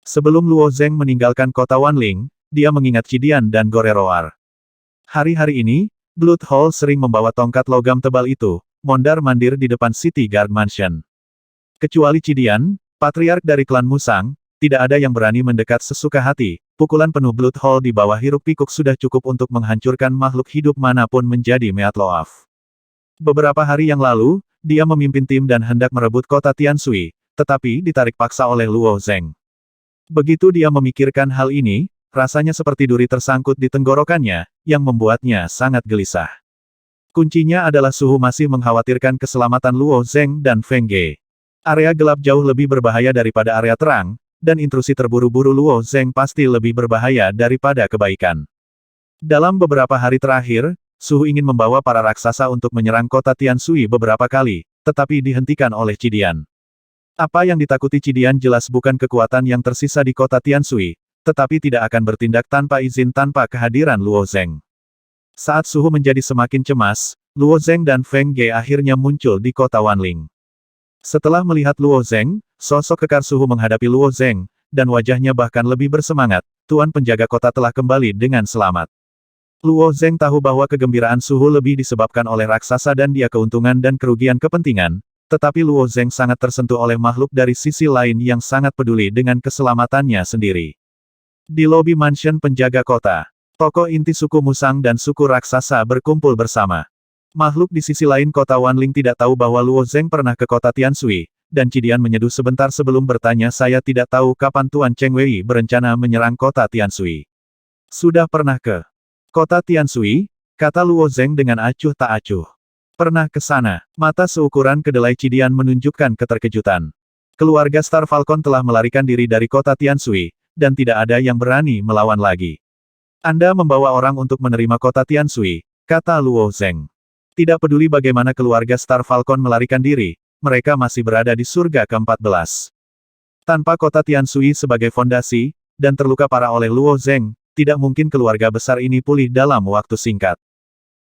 Sebelum Luo Zheng meninggalkan kota Wanling, dia mengingat Cidian dan Goreroar. Hari-hari ini, Blood Hall sering membawa tongkat logam tebal itu, mondar-mandir di depan City Guard Mansion. Kecuali Cidian, patriark dari klan Musang, tidak ada yang berani mendekat sesuka hati. Pukulan penuh Blood Hall di bawah hiruk pikuk sudah cukup untuk menghancurkan makhluk hidup manapun menjadi Meatloaf. Beberapa hari yang lalu, dia memimpin tim dan hendak merebut kota Tianshui, tetapi ditarik paksa oleh Luo Zheng. Begitu dia memikirkan hal ini, rasanya seperti duri tersangkut di tenggorokannya, yang membuatnya sangat gelisah. Kuncinya adalah suhu masih mengkhawatirkan keselamatan Luo Zheng dan Feng Ge. Area gelap jauh lebih berbahaya daripada area terang, dan intrusi terburu-buru Luo Zheng pasti lebih berbahaya daripada kebaikan. Dalam beberapa hari terakhir, Suhu ingin membawa para raksasa untuk menyerang kota Tianshui beberapa kali, tetapi dihentikan oleh Cidian. Apa yang ditakuti Cidian jelas bukan kekuatan yang tersisa di kota Tianshui, tetapi tidak akan bertindak tanpa izin tanpa kehadiran Luo Zheng. Saat Suhu menjadi semakin cemas, Luo Zheng dan Feng Ge akhirnya muncul di kota Wanling. Setelah melihat Luo Zheng, sosok kekar Suhu menghadapi Luo Zheng, dan wajahnya bahkan lebih bersemangat. Tuan penjaga kota telah kembali dengan selamat. Luo Zheng tahu bahwa kegembiraan Suhu lebih disebabkan oleh raksasa dan dia keuntungan dan kerugian kepentingan, tetapi Luo Zheng sangat tersentuh oleh makhluk dari sisi lain yang sangat peduli dengan keselamatannya sendiri. Di lobi mansion penjaga kota, tokoh inti suku Musang dan suku raksasa berkumpul bersama. Makhluk di sisi lain kota Wanling tidak tahu bahwa Luo Zheng pernah ke kota Tianshui, dan Cidian menyeduh sebentar sebelum bertanya, saya tidak tahu kapan Tuan Cheng Wei berencana menyerang kota Tianshui. Sudah pernah ke kota Tianshui? Kata Luo Zheng dengan acuh tak acuh. Pernah ke sana. Mata seukuran kedelai Cidian menunjukkan keterkejutan. Keluarga Star Falcon telah melarikan diri dari kota Tianshui, dan tidak ada yang berani melawan lagi. Anda membawa orang untuk menerima kota Tianshui, kata Luo Zheng. Tidak peduli bagaimana keluarga Star Falcon melarikan diri, mereka masih berada di surga ke-14. Tanpa kota Tianshui sebagai fondasi, dan terluka parah oleh Luo Zheng, tidak mungkin keluarga besar ini pulih dalam waktu singkat.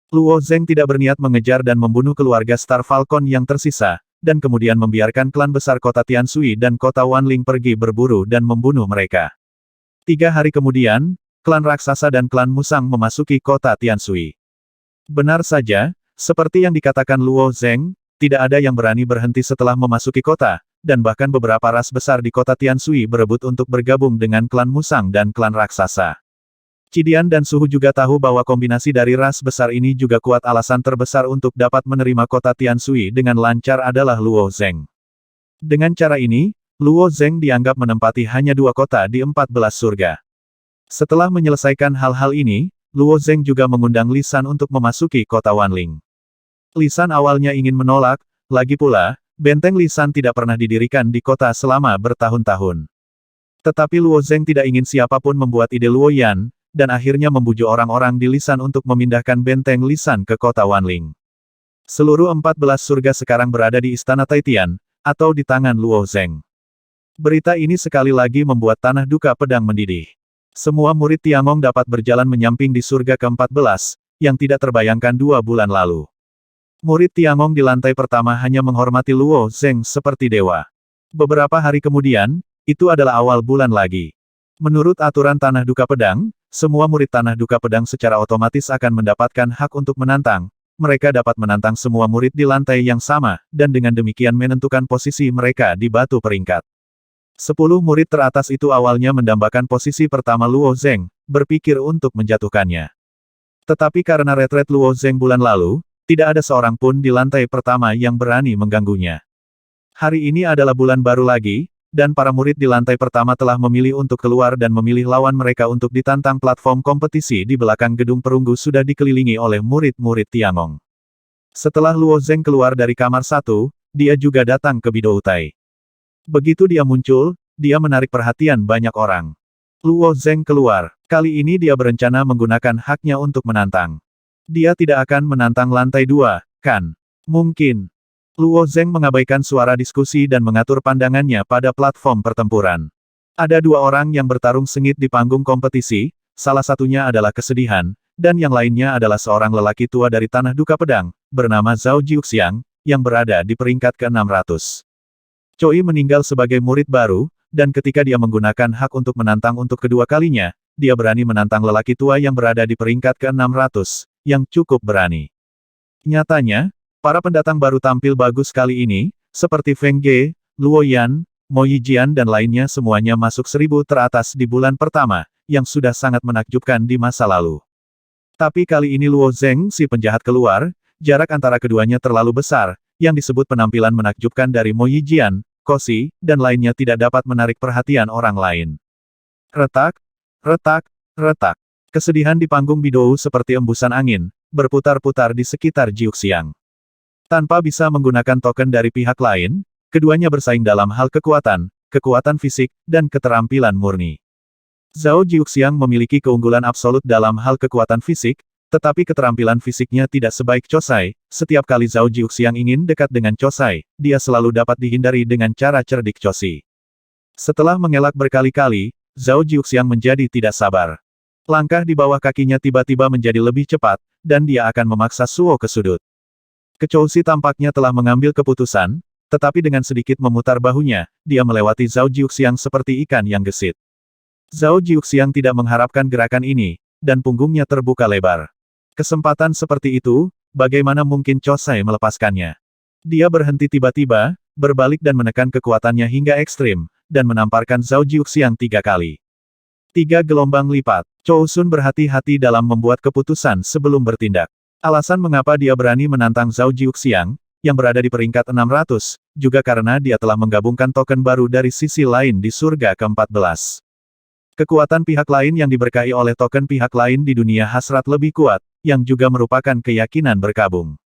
Luo Zheng tidak berniat mengejar dan membunuh keluarga Star Falcon yang tersisa, dan kemudian membiarkan klan besar kota Tianshui dan kota Wanling pergi berburu dan membunuh mereka. 3 hari kemudian, klan raksasa dan klan Musang memasuki kota Tianshui. Benar saja, seperti yang dikatakan Luo Zheng, tidak ada yang berani berhenti setelah memasuki kota, dan bahkan beberapa ras besar di kota Tianshui berebut untuk bergabung dengan klan Musang dan klan raksasa. Cidian dan Suhu juga tahu bahwa kombinasi dari ras besar ini juga kuat. Alasan terbesar untuk dapat menerima kota Tianshui dengan lancar adalah Luo Zheng. Dengan cara ini, Luo Zheng dianggap menempati hanya 2 kota di 14 surga. Setelah menyelesaikan hal-hal ini, Luo Zheng juga mengundang Li San untuk memasuki kota Wanling. Li San awalnya ingin menolak, lagi pula, benteng Li San tidak pernah didirikan di kota selama bertahun-tahun. Tetapi Luo Zheng tidak ingin siapapun membuat ide Luo Yan, dan akhirnya membujuk orang-orang di Li San untuk memindahkan benteng Li San ke kota Wanling. Seluruh 14 surga sekarang berada di Istana Taitian, atau di tangan Luo Zheng. Berita ini sekali lagi membuat tanah duka pedang mendidih. Semua murid Tiangong dapat berjalan menyamping di surga ke-14, yang tidak terbayangkan 2 bulan lalu. Murid Tiangong di lantai pertama hanya menghormati Luo Zheng seperti dewa. Beberapa hari kemudian, itu adalah awal bulan lagi. Menurut aturan tanah duka pedang, semua murid tanah duka pedang secara otomatis akan mendapatkan hak untuk menantang. Mereka dapat menantang semua murid di lantai yang sama, dan dengan demikian menentukan posisi mereka di batu peringkat. 10 murid teratas itu awalnya mendambakan posisi pertama Luo Zheng, berpikir untuk menjatuhkannya. Tetapi karena retret Luo Zheng bulan lalu, tidak ada seorang pun di lantai pertama yang berani mengganggunya. Hari ini adalah bulan baru lagi, dan para murid di lantai pertama telah memilih untuk keluar dan memilih lawan mereka untuk ditantang. Platform kompetisi di belakang gedung perunggu sudah dikelilingi oleh murid-murid Tiangong. Setelah Luo Zheng keluar dari kamar 1, dia juga datang ke Bidoutai. Begitu dia muncul, dia menarik perhatian banyak orang. Luo Zheng keluar. Kali ini dia berencana menggunakan haknya untuk menantang. Dia tidak akan menantang lantai 2, kan? Mungkin. Luo Zheng mengabaikan suara diskusi dan mengatur pandangannya pada platform pertempuran. Ada 2 orang yang bertarung sengit di panggung kompetisi, salah satunya adalah kesedihan, dan yang lainnya adalah seorang lelaki tua dari Tanah Duka Pedang, bernama Zhao Jiuxiang, yang berada di peringkat ke-600. Choi meninggal sebagai murid baru, dan ketika dia menggunakan hak untuk menantang untuk kedua kalinya, dia berani menantang lelaki tua yang berada di peringkat ke-600, yang cukup berani. Nyatanya, para pendatang baru tampil bagus kali ini, seperti Feng Ge, Luo Yan, Mo Yijian dan lainnya semuanya masuk 1000 teratas di bulan pertama, yang sudah sangat menakjubkan di masa lalu. Tapi kali ini Luo Zeng si penjahat keluar, jarak antara keduanya terlalu besar, yang disebut penampilan menakjubkan dari Mo Yijian, Kosi, dan lainnya tidak dapat menarik perhatian orang lain. Retak, retak, retak. Kesedihan di panggung Bidou seperti embusan angin, berputar-putar di sekitar Jiuxiang. Tanpa bisa menggunakan token dari pihak lain, keduanya bersaing dalam hal kekuatan, kekuatan fisik, dan keterampilan murni. Zhao Jiuxiang memiliki keunggulan absolut dalam hal kekuatan fisik, tetapi keterampilan fisiknya tidak sebaik Chosai. Setiap kali Zhao Jiuxiang ingin dekat dengan Chosai, dia selalu dapat dihindari dengan cara cerdik Chosi. Setelah mengelak berkali-kali, Zhao Jiuxiang menjadi tidak sabar. Langkah di bawah kakinya tiba-tiba menjadi lebih cepat, dan dia akan memaksa Suo ke sudut. Kechousi tampaknya telah mengambil keputusan, tetapi dengan sedikit memutar bahunya, dia melewati Zhao Jiuxiang seperti ikan yang gesit. Zhao Jiuxiang tidak mengharapkan gerakan ini, dan punggungnya terbuka lebar. Kesempatan seperti itu, bagaimana mungkin Chosai melepaskannya? Dia berhenti tiba-tiba, berbalik dan menekan kekuatannya hingga ekstrim, dan menamparkan Zhao Jiuxiang 3 kali. 3 gelombang lipat. Chou Sun berhati-hati dalam membuat keputusan sebelum bertindak. Alasan mengapa dia berani menantang Zhao Jiuxiang, yang berada di peringkat 600, juga karena dia telah menggabungkan token baru dari sisi lain di surga ke-14. Kekuatan pihak lain yang diberkahi oleh token pihak lain di dunia hasrat lebih kuat, yang juga merupakan keyakinan berkabung.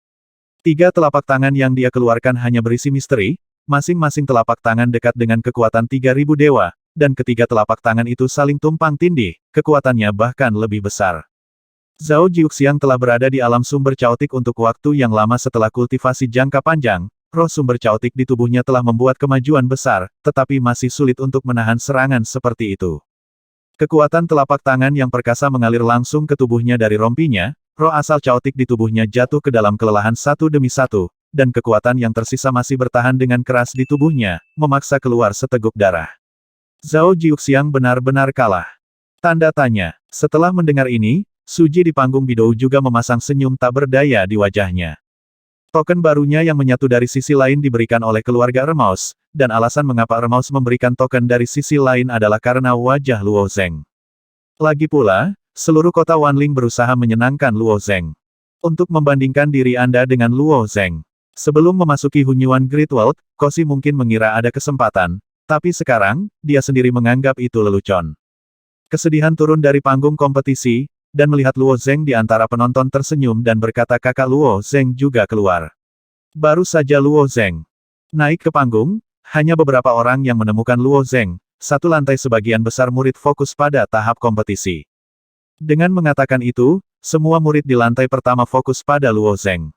3 telapak tangan yang dia keluarkan hanya berisi misteri, masing-masing telapak tangan dekat dengan kekuatan 3000 dewa, dan ketiga telapak tangan itu saling tumpang tindih, kekuatannya bahkan lebih besar. Zhao Jiuxiang telah berada di alam sumber caotik untuk waktu yang lama setelah kultivasi jangka panjang, roh sumber caotik di tubuhnya telah membuat kemajuan besar, tetapi masih sulit untuk menahan serangan seperti itu. Kekuatan telapak tangan yang perkasa mengalir langsung ke tubuhnya dari rompinya, roh asal caotik di tubuhnya jatuh ke dalam kelelahan satu demi satu, dan kekuatan yang tersisa masih bertahan dengan keras di tubuhnya, memaksa keluar seteguk darah. Zhao Jiuxiang benar-benar kalah. Tanda tanya. Setelah mendengar ini, Suji di panggung Bidou juga memasang senyum tak berdaya di wajahnya. Token barunya yang menyatu dari sisi lain diberikan oleh keluarga Ermaus, dan alasan mengapa Ermaus memberikan token dari sisi lain adalah karena wajah Luo Zeng. Lagi pula, seluruh kota Wanling berusaha menyenangkan Luo Zeng. Untuk membandingkan diri Anda dengan Luo Zeng. Sebelum memasuki Hunyuan Great World, Kosi mungkin mengira ada kesempatan, tapi sekarang, dia sendiri menganggap itu lelucon. Kesedihan turun dari panggung kompetisi, dan melihat Luo Zeng di antara penonton tersenyum dan berkata kakak Luo Zeng juga keluar. Baru saja Luo Zeng naik ke panggung, hanya beberapa orang yang menemukan Luo Zeng, satu lantai sebagian besar murid fokus pada tahap kompetisi. Dengan mengatakan itu, semua murid di lantai pertama fokus pada Luo Zeng.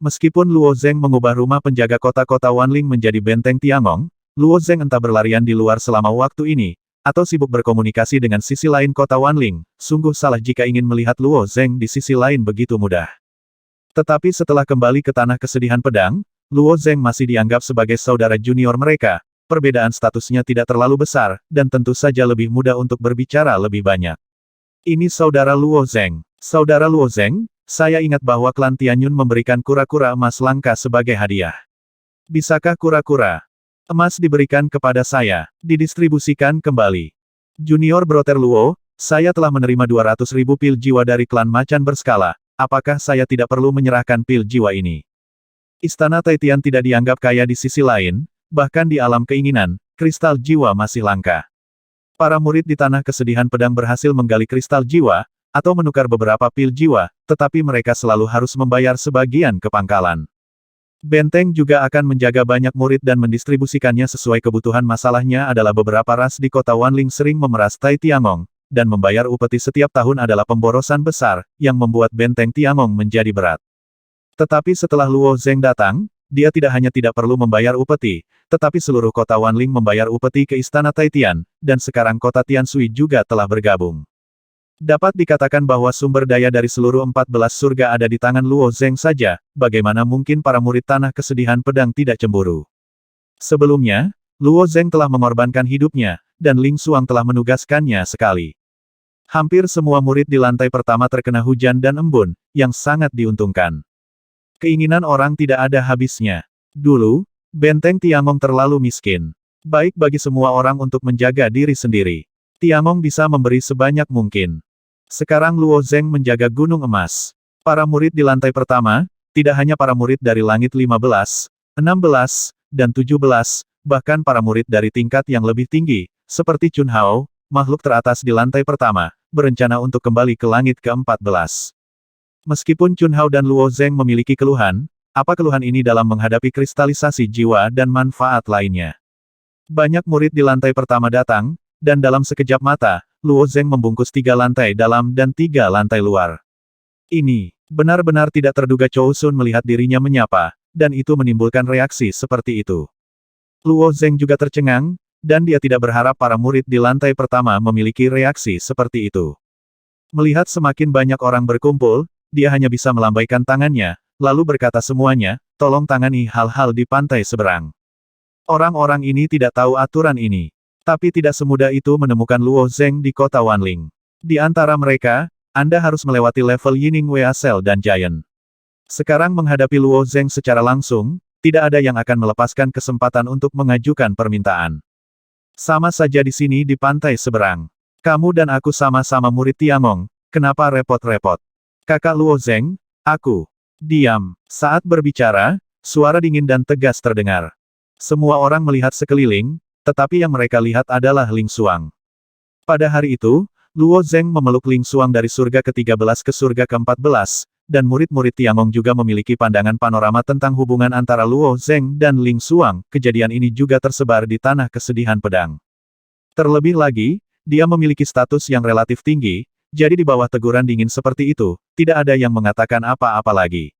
Meskipun Luo Zeng mengubah rumah penjaga kota-kota Wanling menjadi benteng Tiangong, Luo Zeng entah berlarian di luar selama waktu ini, atau sibuk berkomunikasi dengan sisi lain kota Wanling, sungguh salah jika ingin melihat Luo Zeng di sisi lain begitu mudah. Tetapi setelah kembali ke tanah kesedihan pedang, Luo Zeng masih dianggap sebagai saudara junior mereka, perbedaan statusnya tidak terlalu besar, dan tentu saja lebih mudah untuk berbicara lebih banyak. Ini saudara Luo Zeng. Saudara Luo Zeng, saya ingat bahwa klan Tianyun memberikan kura-kura emas langka sebagai hadiah. Bisakah kura-kura emas diberikan kepada saya, didistribusikan kembali? Junior Brother Luo, saya telah menerima 200.000 pil jiwa dari klan macan berskala, apakah saya tidak perlu menyerahkan pil jiwa ini? Istana Taitian tidak dianggap kaya di sisi lain, bahkan di alam keinginan, kristal jiwa masih langka. Para murid di tanah kesedihan pedang berhasil menggali kristal jiwa, atau menukar beberapa pil jiwa, tetapi mereka selalu harus membayar sebagian ke pangkalan. Benteng juga akan menjaga banyak murid dan mendistribusikannya sesuai kebutuhan. Masalahnya adalah beberapa ras di kota Wanling sering memeras Tai Tiangong, dan membayar upeti setiap tahun adalah pemborosan besar, yang membuat benteng Tiangong menjadi berat. Tetapi setelah Luo Zeng datang, dia tidak hanya tidak perlu membayar upeti, tetapi seluruh kota Wanling membayar upeti ke Istana Taitian, dan sekarang kota Tianshui juga telah bergabung. Dapat dikatakan bahwa sumber daya dari seluruh 14 surga ada di tangan Luo Zeng saja, bagaimana mungkin para murid tanah kesedihan pedang tidak cemburu? Sebelumnya, Luo Zheng telah mengorbankan hidupnya, dan Ling Xuang telah menugaskannya sekali. Hampir semua murid di lantai pertama terkena hujan dan embun, yang sangat diuntungkan. Keinginan orang tidak ada habisnya. Dulu, benteng Tiangong terlalu miskin. Baik bagi semua orang untuk menjaga diri sendiri. Tiangong bisa memberi sebanyak mungkin. Sekarang Luo Zheng menjaga gunung emas. Para murid di lantai pertama, tidak hanya para murid dari langit 15, 16, dan 17, bahkan para murid dari tingkat yang lebih tinggi, seperti Chun Hao, makhluk teratas di lantai pertama, berencana untuk kembali ke langit ke-14. Meskipun Chun Hao dan Luo Zheng memiliki keluhan, apa keluhan ini dalam menghadapi kristalisasi jiwa dan manfaat lainnya? Banyak murid di lantai pertama datang, dan dalam sekejap mata, Luo Zheng membungkus 3 lantai dalam dan 3 lantai luar. Ini, benar-benar tidak terduga Chou Sun melihat dirinya menyapa, dan itu menimbulkan reaksi seperti itu. Luo Zheng juga tercengang, dan dia tidak berharap para murid di lantai pertama memiliki reaksi seperti itu. Melihat semakin banyak orang berkumpul, dia hanya bisa melambaikan tangannya, lalu berkata semuanya, tolong tangani hal-hal di pantai seberang. Orang-orang ini tidak tahu aturan ini. Tapi tidak semudah itu menemukan Luo Zheng di kota Wanling. Di antara mereka, Anda harus melewati level Yining Wea Cell dan Giant. Sekarang menghadapi Luo Zheng secara langsung, tidak ada yang akan melepaskan kesempatan untuk mengajukan permintaan. Sama saja di sini di pantai seberang. Kamu dan aku sama-sama murid Tiangong, kenapa repot-repot? Kakak Luo Zheng, aku. Diam. Saat berbicara, suara dingin dan tegas terdengar. Semua orang melihat sekeliling, tetapi yang mereka lihat adalah Ling Xuang. Pada hari itu, Luo Zheng memeluk Ling Xuang dari surga ke-13 ke surga ke-14, dan murid-murid Tiangong juga memiliki pandangan panorama tentang hubungan antara Luo Zheng dan Ling Xuang. Kejadian ini juga tersebar di tanah kesedihan pedang. Terlebih lagi, dia memiliki status yang relatif tinggi, jadi di bawah teguran dingin seperti itu, tidak ada yang mengatakan apa-apa lagi.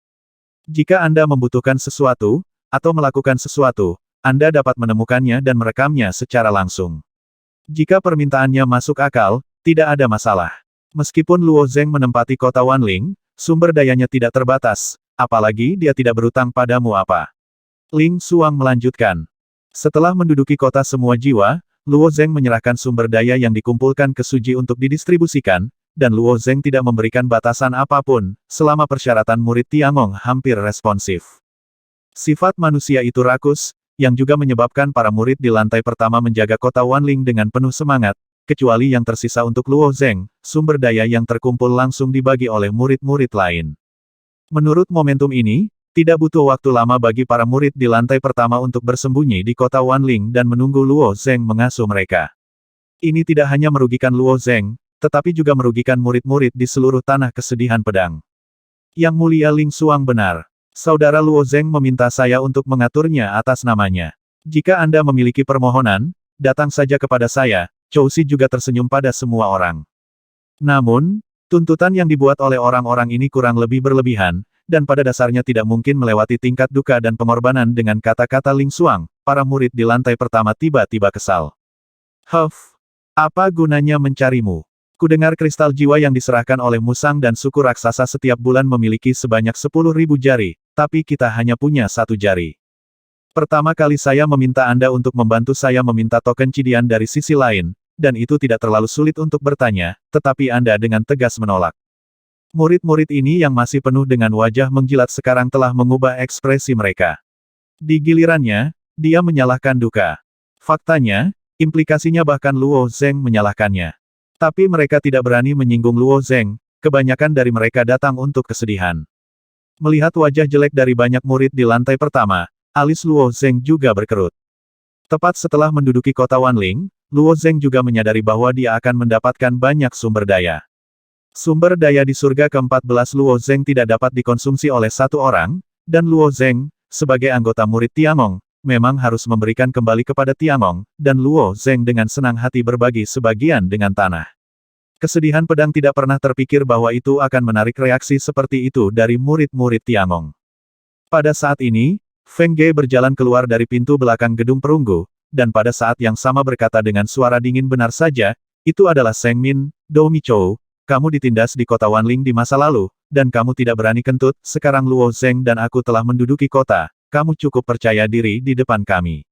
Jika Anda membutuhkan sesuatu, atau melakukan sesuatu, Anda dapat menemukannya dan merekamnya secara langsung. Jika permintaannya masuk akal, tidak ada masalah. Meskipun Luo Zheng menempati kota Wanling, sumber dayanya tidak terbatas, apalagi dia tidak berutang padamu apa. Ling Xuang melanjutkan. Setelah menduduki kota semua jiwa, Luo Zheng menyerahkan sumber daya yang dikumpulkan ke Suji untuk didistribusikan, dan Luo Zheng tidak memberikan batasan apapun, selama persyaratan murid Tiangong hampir responsif. Sifat manusia itu rakus, yang juga menyebabkan para murid di lantai pertama menjaga kota Wanling dengan penuh semangat, kecuali yang tersisa untuk Luo Zheng, sumber daya yang terkumpul langsung dibagi oleh murid-murid lain. Menurut momentum ini, tidak butuh waktu lama bagi para murid di lantai pertama untuk bersembunyi di kota Wanling dan menunggu Luo Zheng mengasuh mereka. Ini tidak hanya merugikan Luo Zheng, tetapi juga merugikan murid-murid di seluruh tanah kesedihan pedang. Yang mulia Ling Xuang benar. Saudara Luo Zheng meminta saya untuk mengaturnya atas namanya. Jika Anda memiliki permohonan, datang saja kepada saya. Chou Si juga tersenyum pada semua orang. Namun, tuntutan yang dibuat oleh orang-orang ini kurang lebih berlebihan, dan pada dasarnya tidak mungkin melewati tingkat duka dan pengorbanan dengan kata-kata Ling Xuang. Para murid di lantai pertama tiba-tiba kesal. Huff, apa gunanya mencarimu? Kudengar kristal jiwa yang diserahkan oleh Musang dan suku raksasa setiap bulan memiliki sebanyak 10.000 jari, tapi kita hanya punya 1 jari. Pertama kali saya meminta Anda untuk membantu saya meminta token cidian dari sisi lain, dan itu tidak terlalu sulit untuk bertanya, tetapi Anda dengan tegas menolak. Murid-murid ini yang masih penuh dengan wajah menjilat sekarang telah mengubah ekspresi mereka. Di gilirannya, dia menyalahkan duka. Faktanya, implikasinya bahkan Luo Zheng menyalahkannya. Tapi mereka tidak berani menyinggung Luo Zheng, kebanyakan dari mereka datang untuk kesedihan. Melihat wajah jelek dari banyak murid di lantai pertama, alis Luo Zheng juga berkerut. Tepat setelah menduduki kota Wanling, Luo Zheng juga menyadari bahwa dia akan mendapatkan banyak sumber daya. Sumber daya di surga ke-14 Luo Zheng tidak dapat dikonsumsi oleh satu orang, dan Luo Zheng, sebagai anggota murid Tiangong, memang harus memberikan kembali kepada Tiangong, dan Luo Zheng dengan senang hati berbagi sebagian dengan tanah. Kesedihan pedang tidak pernah terpikir bahwa itu akan menarik reaksi seperti itu dari murid-murid Tiangong. Pada saat ini, Feng Ge berjalan keluar dari pintu belakang gedung perunggu, dan pada saat yang sama berkata dengan suara dingin benar saja, itu adalah Seng Min, Dou Michou, kamu ditindas di kota Wanling di masa lalu, dan kamu tidak berani kentut, sekarang Luo Zheng dan aku telah menduduki kota. Kamu cukup percaya diri di depan kami.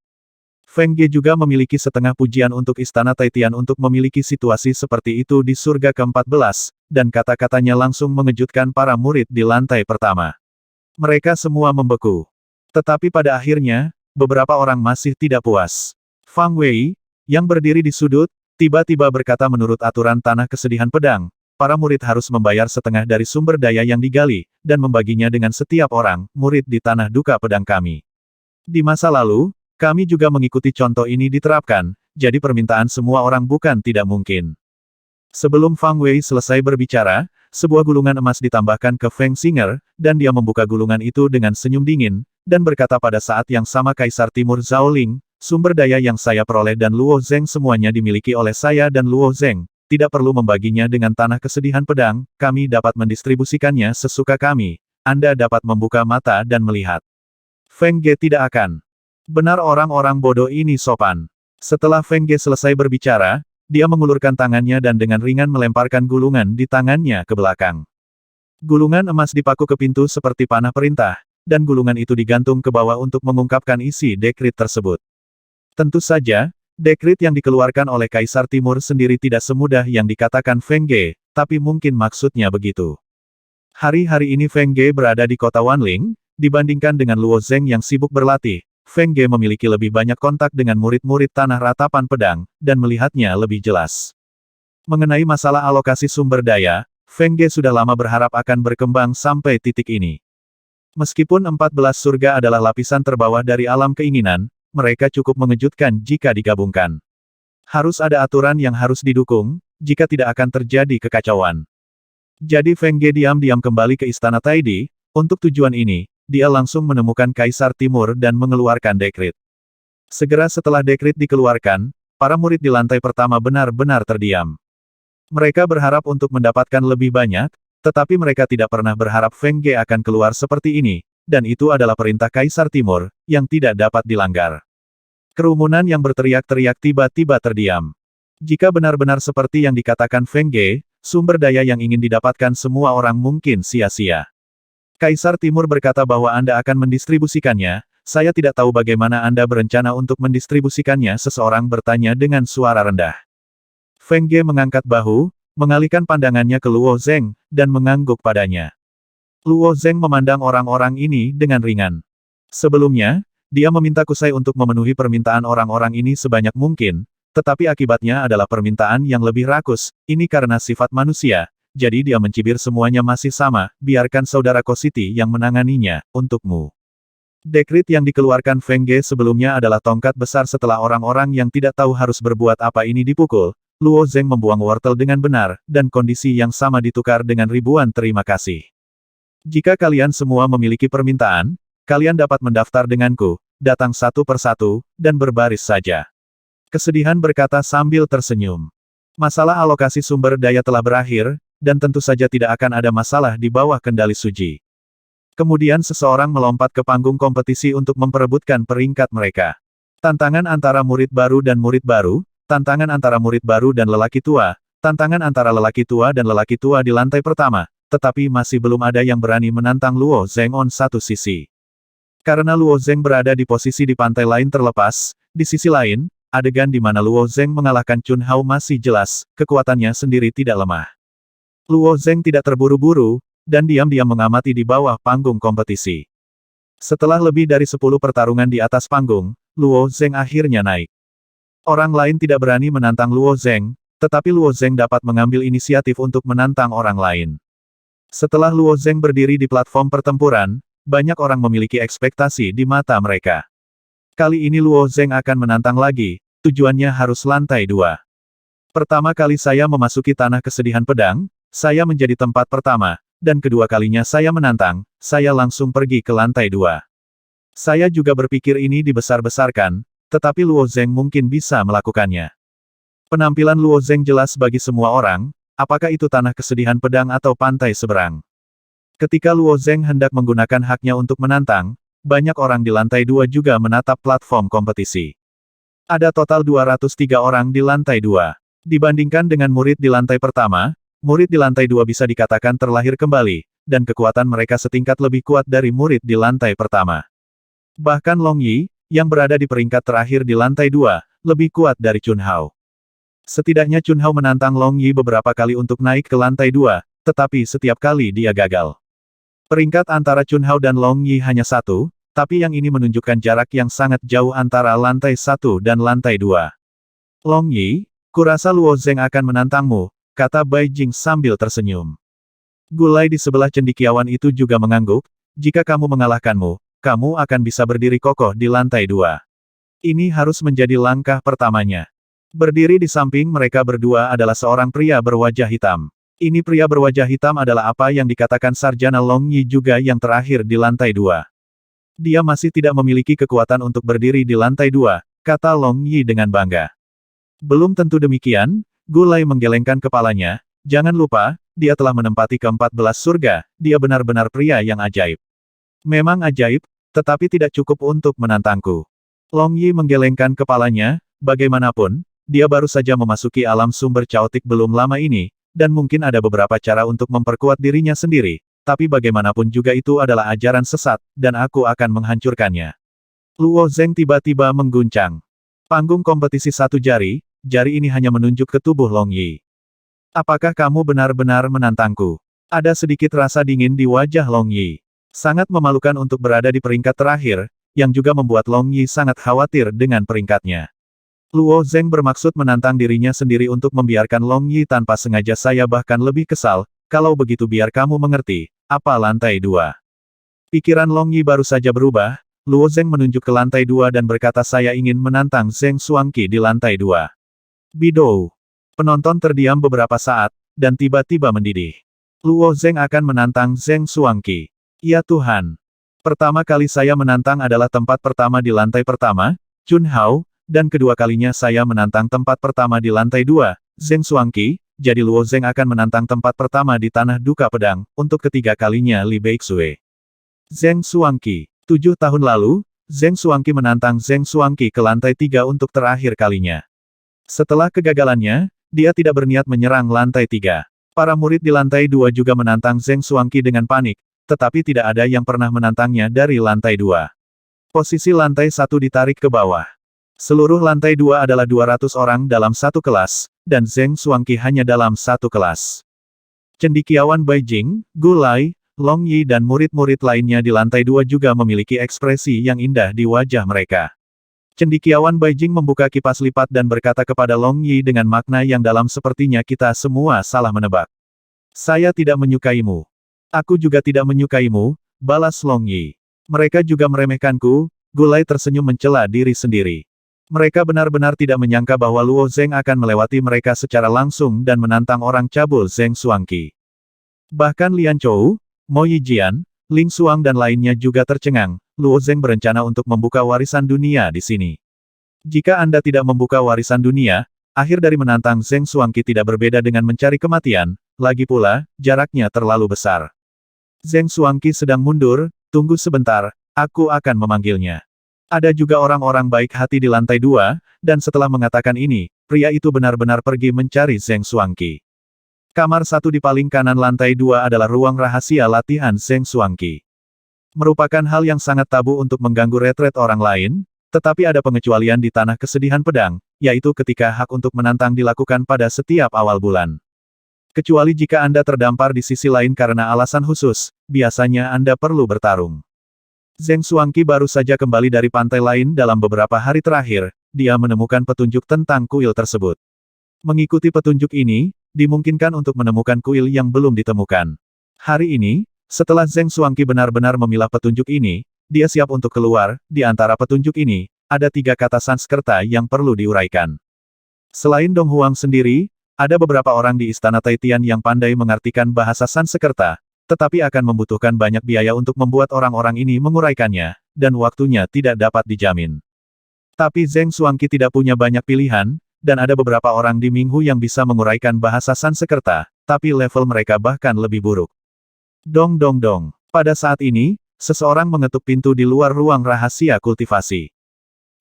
Feng Ge juga memiliki setengah pujian untuk Istana Taitian untuk memiliki situasi seperti itu di surga ke-14, dan kata-katanya langsung mengejutkan para murid di lantai pertama. Mereka semua membeku. Tetapi pada akhirnya, beberapa orang masih tidak puas. Fang Wei, yang berdiri di sudut, tiba-tiba berkata menurut aturan Tanah Kesedihan Pedang, para murid harus membayar setengah dari sumber daya yang digali, dan membaginya dengan setiap orang, murid di Tanah Duka Pedang kami. Di masa lalu, kami juga mengikuti contoh ini diterapkan, jadi permintaan semua orang bukan tidak mungkin. Sebelum Fang Wei selesai berbicara, sebuah gulungan emas ditambahkan ke Feng Xinger, dan dia membuka gulungan itu dengan senyum dingin, dan berkata pada saat yang sama Kaisar Timur Zhao Ling, sumber daya yang saya peroleh dan Luo Zheng semuanya dimiliki oleh saya dan Luo Zheng. Tidak perlu membaginya dengan Tanah Kesedihan Pedang, kami dapat mendistribusikannya sesuka kami. Anda dapat membuka mata dan melihat. Feng Ge tidak akan. Benar orang-orang bodoh ini sopan. Setelah Feng Ge selesai berbicara, dia mengulurkan tangannya dan dengan ringan melemparkan gulungan di tangannya ke belakang. Gulungan emas dipaku ke pintu seperti panah perintah, dan gulungan itu digantung ke bawah untuk mengungkapkan isi dekrit tersebut. Tentu saja, dekrit yang dikeluarkan oleh Kaisar Timur sendiri tidak semudah yang dikatakan Feng Ge, tapi mungkin maksudnya begitu. Hari-hari ini Feng Ge berada di kota Wanling, dibandingkan dengan Luo Zheng yang sibuk berlatih, Feng Ge memiliki lebih banyak kontak dengan murid-murid Tanah Ratapan Pedang, dan melihatnya lebih jelas. Mengenai masalah alokasi sumber daya, Feng Ge sudah lama berharap akan berkembang sampai titik ini. Meskipun 14 surga adalah lapisan terbawah dari alam keinginan, mereka cukup mengejutkan jika digabungkan. Harus ada aturan yang harus didukung, jika tidak akan terjadi kekacauan. Jadi Feng Ge diam-diam kembali ke Istana Taidi, untuk tujuan ini, dia langsung menemukan Kaisar Timur dan mengeluarkan dekrit. Segera setelah dekrit dikeluarkan, para murid di lantai pertama benar-benar terdiam. Mereka berharap untuk mendapatkan lebih banyak, tetapi mereka tidak pernah berharap Feng Ge akan keluar seperti ini, dan itu adalah perintah Kaisar Timur, yang tidak dapat dilanggar. Kerumunan yang berteriak-teriak tiba-tiba terdiam. Jika benar-benar seperti yang dikatakan Feng Ge, sumber daya yang ingin didapatkan semua orang mungkin sia-sia. Kaisar Timur berkata bahwa Anda akan mendistribusikannya, saya tidak tahu bagaimana Anda berencana untuk mendistribusikannya, seseorang bertanya dengan suara rendah. Feng Ge mengangkat bahu, mengalihkan pandangannya ke Luo Zheng, dan mengangguk padanya. Luo Zheng memandang orang-orang ini dengan ringan. Sebelumnya, dia meminta Kusai untuk memenuhi permintaan orang-orang ini sebanyak mungkin, tetapi akibatnya adalah permintaan yang lebih rakus, ini karena sifat manusia, jadi dia mencibir semuanya masih sama, biarkan saudara Kositi yang menanganinya, untukmu. Dekrit yang dikeluarkan Feng Ge sebelumnya adalah tongkat besar setelah orang-orang yang tidak tahu harus berbuat apa ini dipukul, Luo Zheng membuang wortel dengan benar, dan kondisi yang sama ditukar dengan ribuan terima kasih. Jika kalian semua memiliki permintaan, kalian dapat mendaftar denganku, datang satu persatu, dan berbaris saja. Kesedihan berkata sambil tersenyum. Masalah alokasi sumber daya telah berakhir, dan tentu saja tidak akan ada masalah di bawah kendali Suji. Kemudian seseorang melompat ke panggung kompetisi untuk memperebutkan peringkat mereka. Tantangan antara murid baru dan murid baru, tantangan antara murid baru dan lelaki tua, tantangan antara lelaki tua dan lelaki tua di lantai pertama, tetapi masih belum ada yang berani menantang Luo Zheng on satu sisi. Karena Luo Zheng berada di posisi di pantai lain terlepas, di sisi lain, adegan di mana Luo Zheng mengalahkan Chun Hao masih jelas, kekuatannya sendiri tidak lemah. Luo Zheng tidak terburu-buru, dan diam-diam mengamati di bawah panggung kompetisi. Setelah lebih dari 10 pertarungan di atas panggung, Luo Zheng akhirnya naik. Orang lain tidak berani menantang Luo Zheng, tetapi Luo Zheng dapat mengambil inisiatif untuk menantang orang lain. Setelah Luo Zheng berdiri di platform pertempuran, banyak orang memiliki ekspektasi di mata mereka. Kali ini Luo Zheng akan menantang lagi, tujuannya harus lantai 2. Pertama kali saya memasuki Tanah Kesedihan Pedang, saya menjadi tempat pertama, dan kedua kalinya saya menantang, saya langsung pergi ke lantai 2. Saya juga berpikir ini dibesar-besarkan, tetapi Luo Zheng mungkin bisa melakukannya. Penampilan Luo Zheng jelas bagi semua orang, apakah itu Tanah Kesedihan Pedang atau pantai seberang. Ketika Luo Zheng hendak menggunakan haknya untuk menantang, banyak orang di lantai 2 juga menatap platform kompetisi. Ada total 203 orang di lantai 2. Dibandingkan dengan murid di lantai pertama, murid di lantai 2 bisa dikatakan terlahir kembali, dan kekuatan mereka setingkat lebih kuat dari murid di lantai pertama. Bahkan Long Yi, yang berada di peringkat terakhir di lantai 2, lebih kuat dari Chun Hao. Setidaknya Chun Hao menantang Long Yi beberapa kali untuk naik ke lantai 2, tetapi setiap kali dia gagal. Peringkat antara Chun Hao dan Long Yi hanya satu, tapi yang ini menunjukkan jarak yang sangat jauh antara lantai 1 dan lantai 2. Long Yi, kurasa Luo Zeng akan menantangmu, kata Bai Jing sambil tersenyum. Gulai di sebelah cendekiawan itu juga mengangguk, jika kamu mengalahkanmu, kamu akan bisa berdiri kokoh di lantai 2. Ini harus menjadi langkah pertamanya. Berdiri di samping mereka berdua adalah seorang pria berwajah hitam. Ini pria berwajah hitam adalah apa yang dikatakan Sarjana Long Yi juga yang terakhir di lantai 2. Dia masih tidak memiliki kekuatan untuk berdiri di lantai 2, kata Long Yi dengan bangga. Belum tentu demikian, Gulai menggelengkan kepalanya, jangan lupa, dia telah menempati ke-14 surga, dia benar-benar pria yang ajaib. Memang ajaib, tetapi tidak cukup untuk menantangku. Long Yi menggelengkan kepalanya, bagaimanapun, dia baru saja memasuki alam sumber caotik belum lama ini, dan mungkin ada beberapa cara untuk memperkuat dirinya sendiri, tapi bagaimanapun juga itu adalah ajaran sesat, dan aku akan menghancurkannya. Luo Zeng tiba-tiba mengguncang. Panggung kompetisi satu jari ini hanya menunjuk ke tubuh Long Yi. Apakah kamu benar-benar menantangku? Ada sedikit rasa dingin di wajah Long Yi. Sangat memalukan untuk berada di peringkat terakhir, yang juga membuat Long Yi sangat khawatir dengan peringkatnya. Luo Zeng bermaksud menantang dirinya sendiri untuk membiarkan Long Yi tanpa sengaja. Saya bahkan lebih kesal, kalau begitu biar kamu mengerti, apa lantai 2. Pikiran Long Yi baru saja berubah, Luo Zeng menunjuk ke lantai 2 dan berkata saya ingin menantang Zeng Xuangqi di lantai 2. Bidou. Penonton terdiam beberapa saat, dan tiba-tiba mendidih. Luo Zeng akan menantang Zeng Xuangqi. Ya Tuhan. Pertama kali saya menantang adalah tempat pertama di lantai pertama, Chun Hao, dan kedua kalinya saya menantang tempat pertama di lantai 2, Zeng Xuangqi, jadi Luo Zeng akan menantang tempat pertama di Tanah Duka Pedang, untuk ketiga kalinya Li Beixue. Zeng Xuangqi. 7 tahun lalu, Zeng Xuangqi menantang Zeng Xuangqi ke lantai 3 untuk terakhir kalinya. Setelah kegagalannya, dia tidak berniat menyerang lantai 3. Para murid di lantai 2 juga menantang Zeng Xuangqi dengan panik, tetapi tidak ada yang pernah menantangnya dari lantai 2. Posisi lantai 1 ditarik ke bawah. Seluruh lantai 2 adalah 200 orang dalam satu kelas, dan Zeng Xuangqi hanya dalam satu kelas. Cendekiawan Bai Jing, Gulai, Long Yi dan murid-murid lainnya di lantai 2 juga memiliki ekspresi yang indah di wajah mereka. Cendekiawan Bai Jing membuka kipas lipat dan berkata kepada Long Yi dengan makna yang dalam sepertinya kita semua salah menebak. Saya tidak menyukaimu. Aku juga tidak menyukaimu, balas Long Yi. Mereka juga meremehkanku, Gulai tersenyum mencela diri sendiri. Mereka benar-benar tidak menyangka bahwa Luo Zeng akan melewati mereka secara langsung dan menantang orang cabul Zeng Xuangqi. Bahkan Lian Chou, Mo Yijian, Ling Xuang dan lainnya juga tercengang, Luo Zeng berencana untuk membuka warisan dunia di sini. Jika Anda tidak membuka warisan dunia, akhir dari menantang Zeng Xuangqi tidak berbeda dengan mencari kematian, lagi pula, jaraknya terlalu besar. Zeng Xuangqi sedang mundur, tunggu sebentar, aku akan memanggilnya. Ada juga orang-orang baik hati di lantai 2, dan setelah mengatakan ini, pria itu benar-benar pergi mencari Zeng Xuangqi. Kamar 1 di paling kanan lantai 2 adalah ruang rahasia latihan Zeng Xuangqi. Merupakan hal yang sangat tabu untuk mengganggu retret orang lain, tetapi ada pengecualian di Tanah Kesedihan Pedang, yaitu ketika hak untuk menantang dilakukan pada setiap awal bulan. Kecuali jika Anda terdampar di sisi lain karena alasan khusus, biasanya Anda perlu bertarung. Zeng Xuangqi baru saja kembali dari pantai lain dalam beberapa hari terakhir, dia menemukan petunjuk tentang kuil tersebut. Mengikuti petunjuk ini, dimungkinkan untuk menemukan kuil yang belum ditemukan. Hari ini, setelah Zeng Xuangqi benar-benar memilah petunjuk ini, dia siap untuk keluar. Di antara petunjuk ini, ada 3 kata Sanskerta yang perlu diuraikan. Selain Dong Huang sendiri, ada beberapa orang di Istana Taitian yang pandai mengartikan bahasa Sanskerta, tetapi akan membutuhkan banyak biaya untuk membuat orang-orang ini menguraikannya, dan waktunya tidak dapat dijamin. Tapi Zeng Xuangqi tidak punya banyak pilihan, dan ada beberapa orang di Minghu yang bisa menguraikan bahasa Sanskerta, tapi level mereka bahkan lebih buruk. Dong dong dong. Pada saat ini, seseorang mengetuk pintu di luar ruang rahasia kultivasi.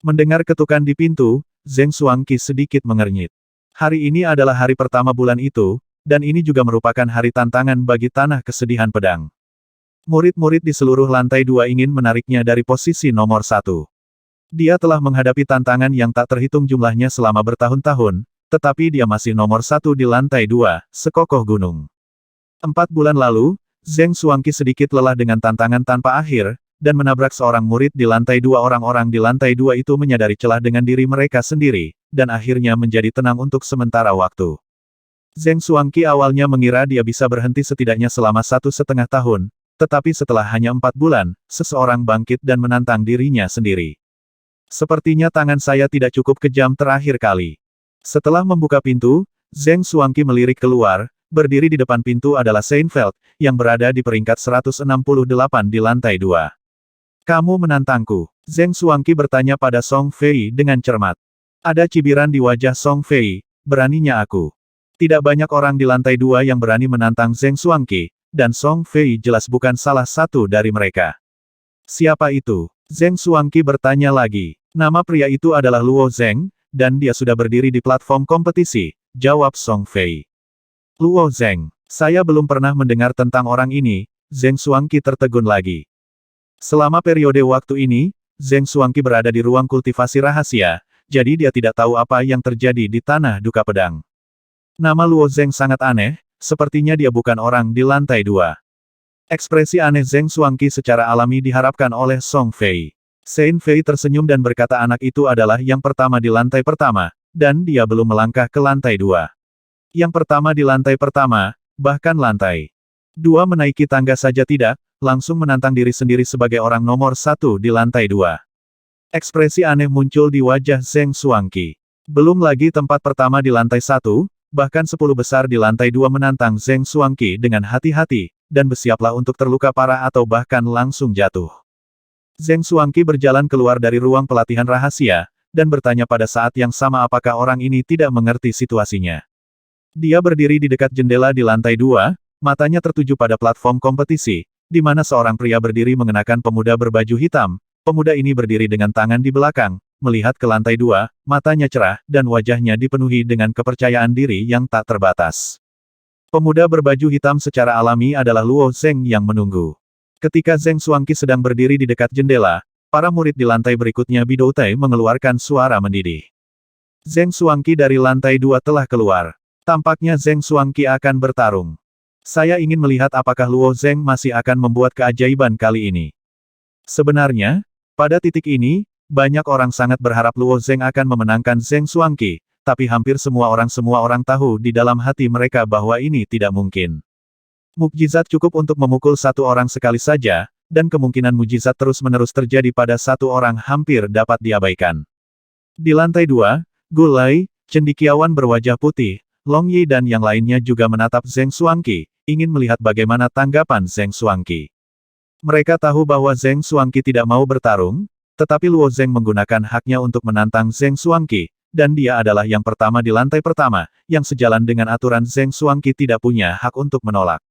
Mendengar ketukan di pintu, Zeng Xuangqi sedikit mengernyit. Hari ini adalah hari pertama bulan itu, dan ini juga merupakan hari tantangan bagi Tanah Kesedihan Pedang. Murid-murid di seluruh lantai 2 ingin menariknya dari posisi nomor 1. Dia telah menghadapi tantangan yang tak terhitung jumlahnya selama bertahun-tahun, tetapi dia masih nomor satu di lantai 2, sekokoh gunung. 4 bulan lalu, Zheng Xuangqi sedikit lelah dengan tantangan tanpa akhir, dan menabrak seorang murid di lantai 2. Orang-orang di lantai 2 itu menyadari celah dengan diri mereka sendiri, dan akhirnya menjadi tenang untuk sementara waktu. Zheng Xuangqi awalnya mengira dia bisa berhenti setidaknya selama 1,5 tahun, tetapi setelah hanya 4 bulan, seseorang bangkit dan menantang dirinya sendiri. Sepertinya tangan saya tidak cukup kejam terakhir kali. Setelah membuka pintu, Zheng Xuangqi melirik keluar, berdiri di depan pintu adalah Seinfeld, yang berada di peringkat 168 di lantai 2. Kamu menantangku? Zheng Xuangqi bertanya pada Song Fei dengan cermat. Ada cibiran di wajah Song Fei, beraninya aku. Tidak banyak orang di lantai 2 yang berani menantang Zheng Xuangqi, dan Song Fei jelas bukan salah satu dari mereka. Siapa itu? Zheng Xuangqi bertanya lagi. Nama pria itu adalah Luo Zheng, dan dia sudah berdiri di platform kompetisi, jawab Song Fei. Luo Zheng. Saya belum pernah mendengar tentang orang ini, Zheng Xuangqi tertegun lagi. Selama periode waktu ini, Zheng Xuangqi berada di ruang kultivasi rahasia, jadi dia tidak tahu apa yang terjadi di Tanah Duka Pedang. Nama Luo Zheng sangat aneh, sepertinya dia bukan orang di lantai 2. Ekspresi aneh Zheng Xuangqi secara alami diharapkan oleh Song Fei. Sein Fei tersenyum dan berkata anak itu adalah yang pertama di lantai pertama, dan dia belum melangkah ke lantai 2. Yang pertama di lantai pertama, bahkan lantai 2 menaiki tangga saja tidak, langsung menantang diri sendiri sebagai orang nomor 1 di lantai 2. Ekspresi aneh muncul di wajah Zheng Xuangqi. Belum lagi tempat pertama di lantai 1, bahkan 10 besar di lantai 2 menantang Zheng Xuangqi dengan hati-hati, dan bersiaplah untuk terluka parah atau bahkan langsung jatuh. Zheng Xuangqi berjalan keluar dari ruang pelatihan rahasia, dan bertanya pada saat yang sama apakah orang ini tidak mengerti situasinya. Dia berdiri di dekat jendela di lantai 2, matanya tertuju pada platform kompetisi, di mana seorang pria berdiri mengenakan pemuda berbaju hitam. Pemuda ini berdiri dengan tangan di belakang, melihat ke lantai 2, matanya cerah, dan wajahnya dipenuhi dengan kepercayaan diri yang tak terbatas. Pemuda berbaju hitam secara alami adalah Luo Zheng yang menunggu. Ketika Zheng Xuangqi sedang berdiri di dekat jendela, para murid di lantai berikutnya Bidoutai mengeluarkan suara mendidih. Zheng Xuangqi dari lantai 2 telah keluar. Tampaknya Zheng Xuangqi akan bertarung. Saya ingin melihat apakah Luo Zheng masih akan membuat keajaiban kali ini. Sebenarnya, pada titik ini, banyak orang sangat berharap Luo Zheng akan memenangkan Zheng Xuangqi, tapi hampir semua orang tahu di dalam hati mereka bahwa ini tidak mungkin. Mukjizat cukup untuk memukul satu orang sekali saja, dan kemungkinan mukjizat terus-menerus terjadi pada satu orang hampir dapat diabaikan. Di lantai 2, Gulai, cendekiawan berwajah putih, Long Yi dan yang lainnya juga menatap Zheng Xuangqi, ingin melihat bagaimana tanggapan Zheng Xuangqi. Mereka tahu bahwa Zheng Xuangqi tidak mau bertarung, tetapi Luo Zheng menggunakan haknya untuk menantang Zheng Xuangqi, dan dia adalah yang pertama di lantai pertama, yang sejalan dengan aturan Zheng Xuangqi tidak punya hak untuk menolak.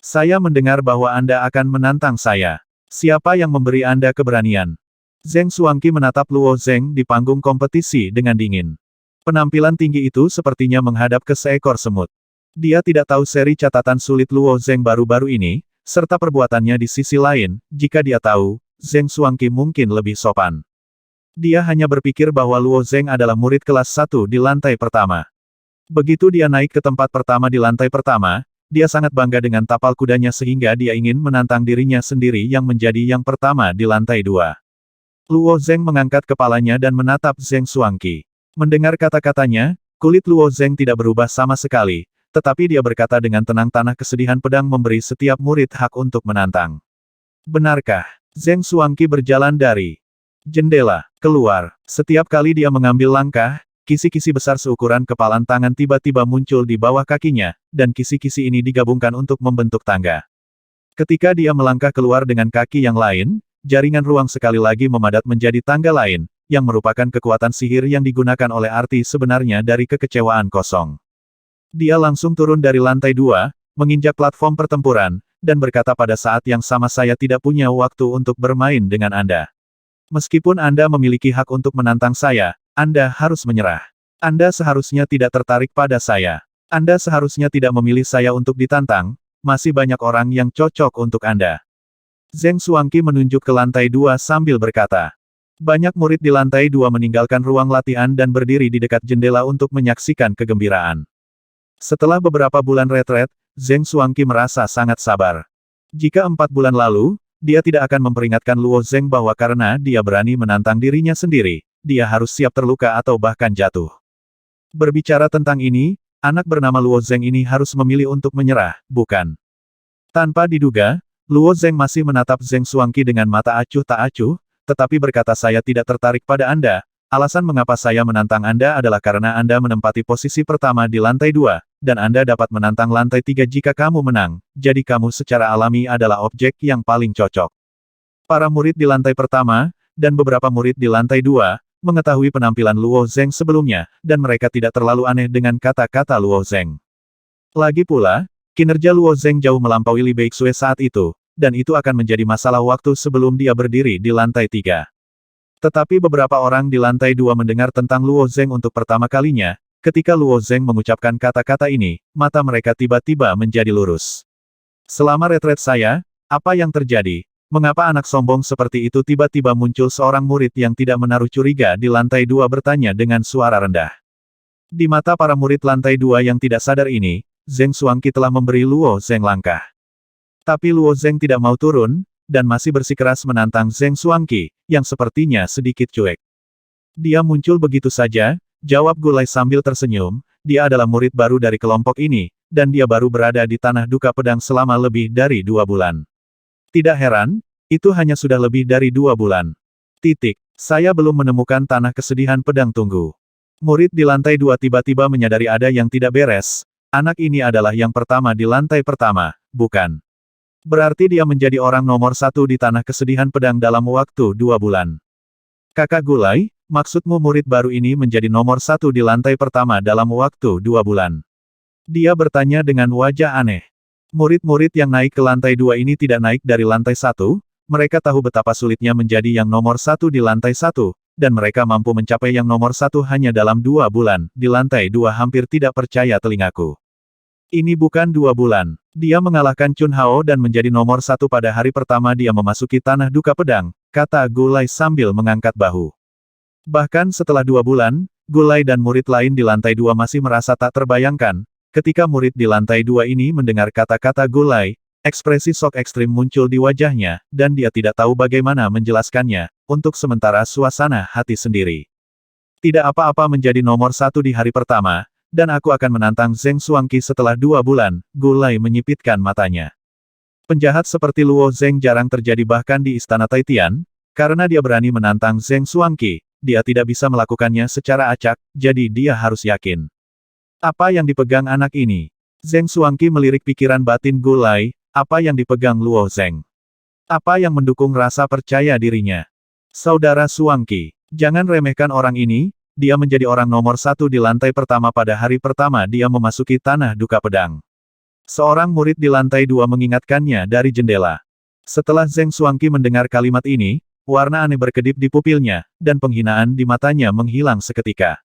Saya mendengar bahwa Anda akan menantang saya. Siapa yang memberi Anda keberanian? Zheng Xuangqi menatap Luo Zheng di panggung kompetisi dengan dingin. Penampilan tinggi itu sepertinya menghadap ke seekor semut. Dia tidak tahu seri catatan sulit Luo Zheng baru-baru ini, serta perbuatannya di sisi lain, jika dia tahu, Zheng Xuangqi mungkin lebih sopan. Dia hanya berpikir bahwa Luo Zheng adalah murid kelas 1 di lantai pertama. Begitu dia naik ke tempat pertama di lantai pertama, dia sangat bangga dengan tapal kudanya sehingga dia ingin menantang dirinya sendiri yang menjadi yang pertama di lantai 2. Luo Zheng mengangkat kepalanya dan menatap Zheng Xuangqi. Mendengar kata-katanya, kulit Luo Zheng tidak berubah sama sekali, tetapi dia berkata dengan tenang tanah kesedihan pedang memberi setiap murid hak untuk menantang. Benarkah? Zheng Xuangqi berjalan dari jendela keluar. Setiap kali dia mengambil langkah, kisi-kisi besar seukuran kepalan tangan tiba-tiba muncul di bawah kakinya, dan kisi-kisi ini digabungkan untuk membentuk tangga. Ketika dia melangkah keluar dengan kaki yang lain, jaringan ruang sekali lagi memadat menjadi tangga lain, yang merupakan kekuatan sihir yang digunakan oleh arti sebenarnya dari kekecewaan kosong. Dia langsung turun dari lantai 2, menginjak platform pertempuran, dan berkata pada saat yang sama saya tidak punya waktu untuk bermain dengan Anda. Meskipun Anda memiliki hak untuk menantang saya, Anda harus menyerah. Anda seharusnya tidak tertarik pada saya. Anda seharusnya tidak memilih saya untuk ditantang, masih banyak orang yang cocok untuk Anda. Zheng Xuangqi menunjuk ke lantai 2 sambil berkata. Banyak murid di lantai 2 meninggalkan ruang latihan dan berdiri di dekat jendela untuk menyaksikan kegembiraan. Setelah beberapa bulan retret, Zheng Xuangqi merasa sangat sabar. Jika 4 bulan lalu, dia tidak akan memperingatkan Luo Zheng bahwa karena dia berani menantang dirinya sendiri, dia harus siap terluka atau bahkan jatuh. Berbicara tentang ini, anak bernama Luo Zheng ini harus memilih untuk menyerah, bukan? Tanpa diduga, Luo Zheng masih menatap Zheng Xuangqi dengan mata acuh tak acuh, tetapi berkata saya tidak tertarik pada Anda. Alasan mengapa saya menantang Anda adalah karena Anda menempati posisi pertama di lantai 2, dan Anda dapat menantang lantai 3 jika kamu menang, jadi kamu secara alami adalah objek yang paling cocok. Para murid di lantai pertama, dan beberapa murid di lantai 2, mengetahui penampilan Luo Zheng sebelumnya, dan mereka tidak terlalu aneh dengan kata-kata Luo Zheng. Lagi pula, kinerja Luo Zheng jauh melampaui Li Beixue saat itu, dan itu akan menjadi masalah waktu sebelum dia berdiri di lantai 3. Tetapi beberapa orang di lantai 2 mendengar tentang Luo Zheng untuk pertama kalinya, ketika Luo Zheng mengucapkan kata-kata ini, mata mereka tiba-tiba menjadi lurus. Selama retret saya, apa yang terjadi? Mengapa anak sombong seperti itu tiba-tiba muncul seorang murid yang tidak menaruh curiga di lantai 2 bertanya dengan suara rendah. Di mata para murid lantai 2 yang tidak sadar ini, Zheng Xuangqi telah memberi Luo Zheng langkah. Tapi Luo Zheng tidak mau turun, dan masih bersikeras menantang Zheng Xuangqi, yang sepertinya sedikit cuek. Dia muncul begitu saja, jawab Gulai sambil tersenyum, dia adalah murid baru dari kelompok ini, dan dia baru berada di Tanah Duka Pedang selama lebih dari 2 bulan. Tidak heran, itu hanya sudah lebih dari 2 bulan. Saya belum menemukan Tanah Kesedihan Pedang Tunggu. Murid di lantai 2 tiba-tiba menyadari ada yang tidak beres, anak ini adalah yang pertama di lantai pertama, bukan? Berarti dia menjadi orang nomor 1 di Tanah Kesedihan Pedang dalam waktu 2 bulan. Kakak Gulai, maksudmu murid baru ini menjadi nomor 1 di lantai pertama dalam waktu 2 bulan? Dia bertanya dengan wajah aneh. Murid-murid yang naik ke lantai 2 ini tidak naik dari lantai 1, mereka tahu betapa sulitnya menjadi yang nomor 1 di lantai 1, dan mereka mampu mencapai yang nomor 1 hanya dalam 2 bulan, di lantai 2 hampir tidak percaya telingaku. Ini bukan 2 bulan. Dia mengalahkan Chun Hao dan menjadi nomor 1 pada hari pertama dia memasuki Tanah Duka Pedang, kata Gulai sambil mengangkat bahu. Bahkan setelah 2 bulan, Gulai dan murid lain di lantai 2 masih merasa tak terbayangkan. Ketika murid di lantai 2 ini mendengar kata-kata Gulai, ekspresi shock ekstrim muncul di wajahnya, dan dia tidak tahu bagaimana menjelaskannya, untuk sementara suasana hati sendiri. Tidak apa-apa menjadi nomor 1 di hari pertama, dan aku akan menantang Zheng Xuangqi setelah 2 bulan, Gulai menyipitkan matanya. Penjahat seperti Luo Zheng jarang terjadi bahkan di Istana Taitian, karena dia berani menantang Zheng Xuangqi, dia tidak bisa melakukannya secara acak, jadi dia harus yakin. Apa yang dipegang anak ini? Zheng Xuangqi melirik pikiran batin Gulai, apa yang dipegang Luo Zheng? Apa yang mendukung rasa percaya dirinya? Saudara Xuangqi, jangan remehkan orang ini, dia menjadi orang nomor 1 di lantai pertama pada hari pertama dia memasuki Tanah Duka Pedang. Seorang murid di lantai 2 mengingatkannya dari jendela. Setelah Zheng Xuangqi mendengar kalimat ini, warna aneh berkedip di pupilnya, dan penghinaan di matanya menghilang seketika.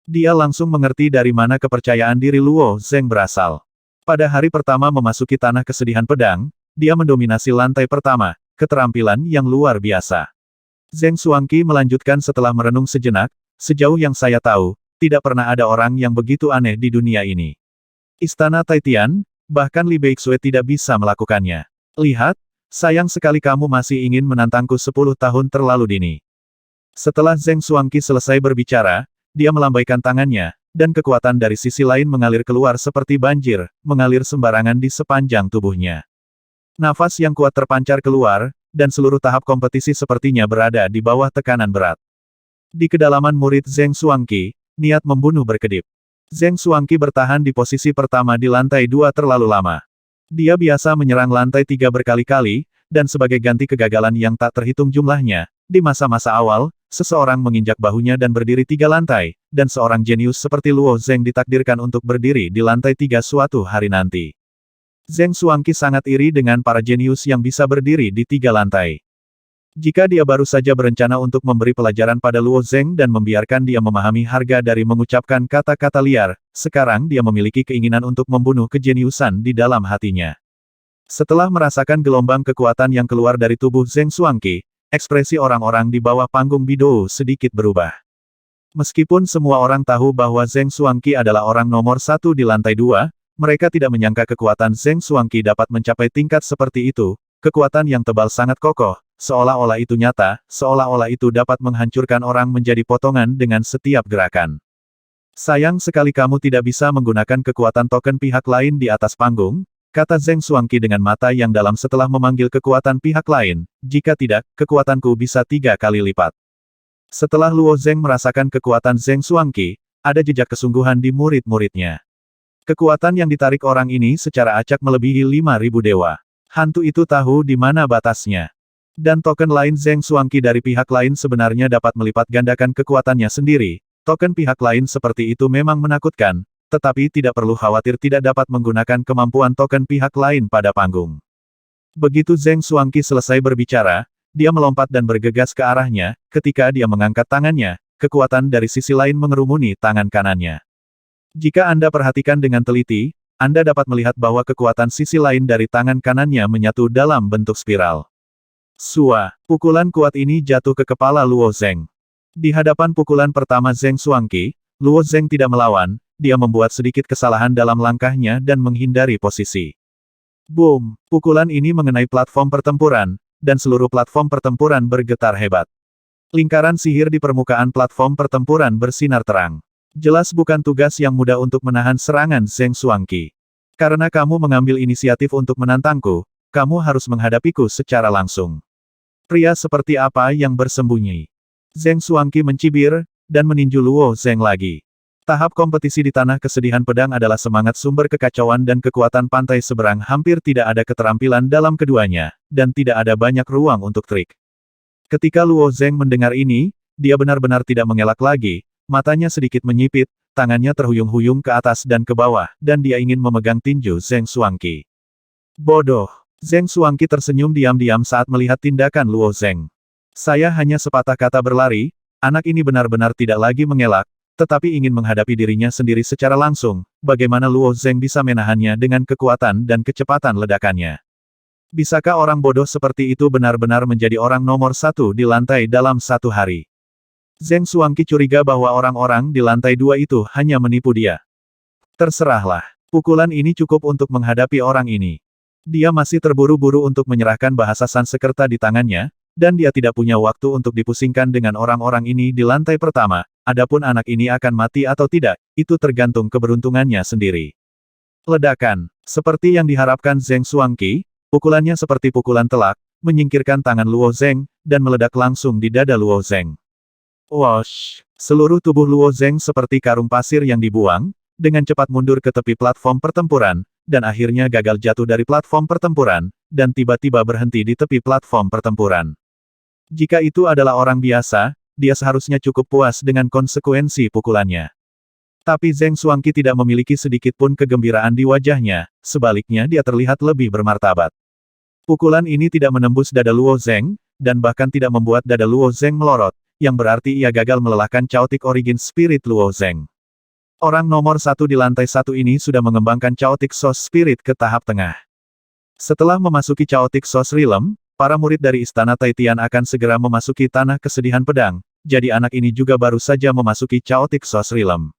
Dia langsung mengerti dari mana kepercayaan diri Luo Zheng berasal. Pada hari pertama memasuki Tanah Kesedihan Pedang, dia mendominasi lantai pertama, keterampilan yang luar biasa. Zheng Xuangqi melanjutkan setelah merenung sejenak, sejauh yang saya tahu, tidak pernah ada orang yang begitu aneh di dunia ini. Istana Taitian, bahkan Li Beixue tidak bisa melakukannya. Lihat, sayang sekali kamu masih ingin menantangku 10 tahun terlalu dini. Setelah Zheng Xuangqi selesai berbicara, dia melambaikan tangannya, dan kekuatan dari sisi lain mengalir keluar seperti banjir, mengalir sembarangan di sepanjang tubuhnya. Nafas yang kuat terpancar keluar, dan seluruh tahap kompetisi sepertinya berada di bawah tekanan berat. Di kedalaman murid Zheng Xuangqi, niat membunuh berkedip. Zheng Xuangqi bertahan di posisi pertama di lantai 2 terlalu lama. Dia biasa menyerang lantai 3 berkali-kali, dan sebagai ganti kegagalan yang tak terhitung jumlahnya, di masa-masa awal, seseorang menginjak bahunya dan berdiri 3 lantai, dan seorang jenius seperti Luo Zheng ditakdirkan untuk berdiri di lantai 3 suatu hari nanti. Zheng Xuangqi sangat iri dengan para jenius yang bisa berdiri di 3 lantai. Jika dia baru saja berencana untuk memberi pelajaran pada Luo Zheng dan membiarkan dia memahami harga dari mengucapkan kata-kata liar, sekarang dia memiliki keinginan untuk membunuh kejeniusan di dalam hatinya. Setelah merasakan gelombang kekuatan yang keluar dari tubuh Zheng Xuangqi, ekspresi orang-orang di bawah panggung Bidou sedikit berubah. Meskipun semua orang tahu bahwa Zheng Xuangqi adalah orang nomor satu di lantai dua, mereka tidak menyangka kekuatan Zheng Xuangqi dapat mencapai tingkat seperti itu, kekuatan yang tebal sangat kokoh, seolah-olah itu nyata, seolah-olah itu dapat menghancurkan orang menjadi potongan dengan setiap gerakan. Sayang sekali kamu tidak bisa menggunakan kekuatan token pihak lain di atas panggung, kata Zheng Xuangqi dengan mata yang dalam setelah memanggil kekuatan pihak lain, jika tidak, kekuatanku bisa 3 kali lipat. Setelah Luo Zheng merasakan kekuatan Zheng Xuangqi, ada jejak kesungguhan di murid-muridnya. Kekuatan yang ditarik orang ini secara acak melebihi 5.000 dewa. Hantu itu tahu di mana batasnya. Dan token lain Zheng Xuangqi dari pihak lain sebenarnya dapat melipat gandakan kekuatannya sendiri. Token pihak lain seperti itu memang menakutkan, tetapi tidak perlu khawatir tidak dapat menggunakan kemampuan token pihak lain pada panggung. Begitu Zheng Xuangqi selesai berbicara, dia melompat dan bergegas ke arahnya, ketika dia mengangkat tangannya, kekuatan dari sisi lain mengerumuni tangan kanannya. Jika Anda perhatikan dengan teliti, Anda dapat melihat bahwa kekuatan sisi lain dari tangan kanannya menyatu dalam bentuk spiral. Sua, pukulan kuat ini jatuh ke kepala Luo Zheng. Di hadapan pukulan pertama Zheng Xuangqi, Luo Zheng tidak melawan, dia membuat sedikit kesalahan dalam langkahnya dan menghindari posisi. Boom! Pukulan ini mengenai platform pertempuran, dan seluruh platform pertempuran bergetar hebat. Lingkaran sihir di permukaan platform pertempuran bersinar terang. Jelas bukan tugas yang mudah untuk menahan serangan Zheng Xuangqi. Karena kamu mengambil inisiatif untuk menantangku, kamu harus menghadapiku secara langsung. Pria seperti apa yang bersembunyi? Zheng Xuangqi mencibir, dan meninju Luo Zheng lagi. Tahap kompetisi di Tanah Kesedihan Pedang adalah semangat sumber kekacauan dan kekuatan pantai seberang hampir tidak ada keterampilan dalam keduanya, dan tidak ada banyak ruang untuk trik. Ketika Luo Zheng mendengar ini, dia benar-benar tidak mengelak lagi, matanya sedikit menyipit, tangannya terhuyung-huyung ke atas dan ke bawah, dan dia ingin memegang tinju Zheng Xuangqi. Bodoh! Zheng Xuangqi tersenyum diam-diam saat melihat tindakan Luo Zheng. Saya hanya sepatah kata berlari, anak ini benar-benar tidak lagi mengelak, tetapi ingin menghadapi dirinya sendiri secara langsung, bagaimana Luo Zheng bisa menahannya dengan kekuatan dan kecepatan ledakannya. Bisakah orang bodoh seperti itu benar-benar menjadi orang nomor satu di lantai dalam satu hari? Zheng Xuangqi curiga bahwa orang-orang di lantai dua itu hanya menipu dia. Terserahlah, pukulan ini cukup untuk menghadapi orang ini. Dia masih terburu-buru untuk menyerahkan bahasa Sanskerta di tangannya, dan dia tidak punya waktu untuk dipusingkan dengan orang-orang ini di lantai pertama. Adapun anak ini akan mati atau tidak, itu tergantung keberuntungannya sendiri. Ledakan. Seperti yang diharapkan Zheng Xuangqi, pukulannya seperti pukulan telak, menyingkirkan tangan Luo Zheng, dan meledak langsung di dada Luo Zheng. Wosh! Seluruh tubuh Luo Zheng seperti karung pasir yang dibuang, dengan cepat mundur ke tepi platform pertempuran, dan akhirnya gagal jatuh dari platform pertempuran, dan tiba-tiba berhenti di tepi platform pertempuran. Jika itu adalah orang biasa, dia seharusnya cukup puas dengan konsekuensi pukulannya. Tapi Zheng Xuangqi tidak memiliki sedikit pun kegembiraan di wajahnya, sebaliknya dia terlihat lebih bermartabat. Pukulan ini tidak menembus dada Luo Zheng, dan bahkan tidak membuat dada Luo Zheng melorot, yang berarti ia gagal melelahkan Chaotic Origin Spirit Luo Zheng. Orang nomor satu di lantai satu ini sudah mengembangkan Chaotic Source Spirit ke tahap tengah. Setelah memasuki Chaotic Source Realm, para murid dari Istana Taitian akan segera memasuki Tanah Kesedihan Pedang, jadi anak ini juga baru saja memasuki Chaotic Source Realm.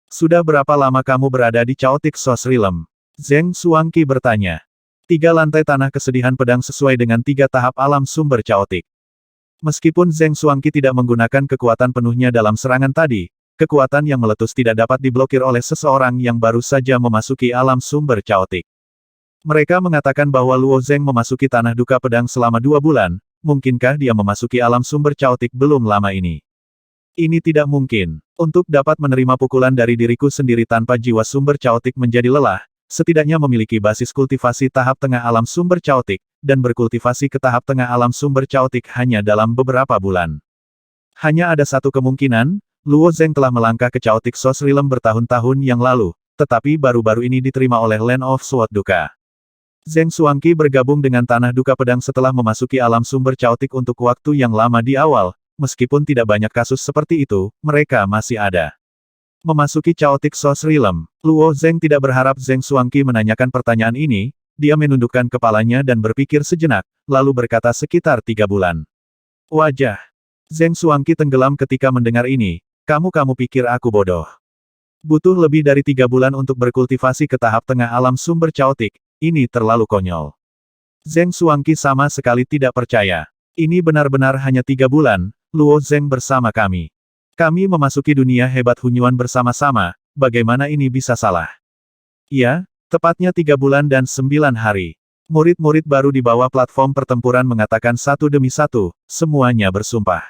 Sudah berapa lama kamu berada di Chaotic Source Realm? Zheng Xuangqi bertanya. 3 lantai Tanah Kesedihan Pedang sesuai dengan 3 tahap alam sumber Chaotic. Meskipun Zheng Xuangqi tidak menggunakan kekuatan penuhnya dalam serangan tadi, kekuatan yang meletus tidak dapat diblokir oleh seseorang yang baru saja memasuki alam sumber Chaotic. Mereka mengatakan bahwa Luo Zheng memasuki Tanah Duka Pedang selama 2 bulan, mungkinkah dia memasuki alam sumber Chaotic belum lama ini? Ini tidak mungkin. Untuk dapat menerima pukulan dari diriku sendiri tanpa jiwa sumber Chaotic menjadi lelah, setidaknya memiliki basis kultivasi tahap tengah alam sumber Chaotic, dan berkultivasi ke tahap tengah alam sumber Chaotic hanya dalam beberapa bulan. Hanya ada satu kemungkinan, Luo Zheng telah melangkah ke Chaotic Source Realm bertahun-tahun yang lalu, tetapi baru-baru ini diterima oleh Land of Sword Duka. Zheng Xuangqi bergabung dengan Tanah Duka Pedang setelah memasuki alam sumber Chaotic untuk waktu yang lama di awal, meskipun tidak banyak kasus seperti itu, mereka masih ada. Memasuki Chaotic Source Realm, Luo Zheng tidak berharap Zheng Xuangqi menanyakan pertanyaan ini, dia menundukkan kepalanya dan berpikir sejenak, lalu berkata sekitar 3 bulan. Wajah Zheng Xuangqi tenggelam ketika mendengar ini. Kamu pikir aku bodoh? Butuh lebih dari 3 bulan untuk berkultivasi ke tahap tengah alam sumber caotik, ini terlalu konyol. Zheng Xuangqi sama sekali tidak percaya. Ini benar-benar hanya 3 bulan, Luo Zheng bersama kami. Kami memasuki dunia hebat Hunyuan bersama-sama, bagaimana ini bisa salah? Iya, tepatnya 3 bulan dan 9 hari. Murid-murid baru di bawah platform pertempuran mengatakan satu demi satu, semuanya bersumpah.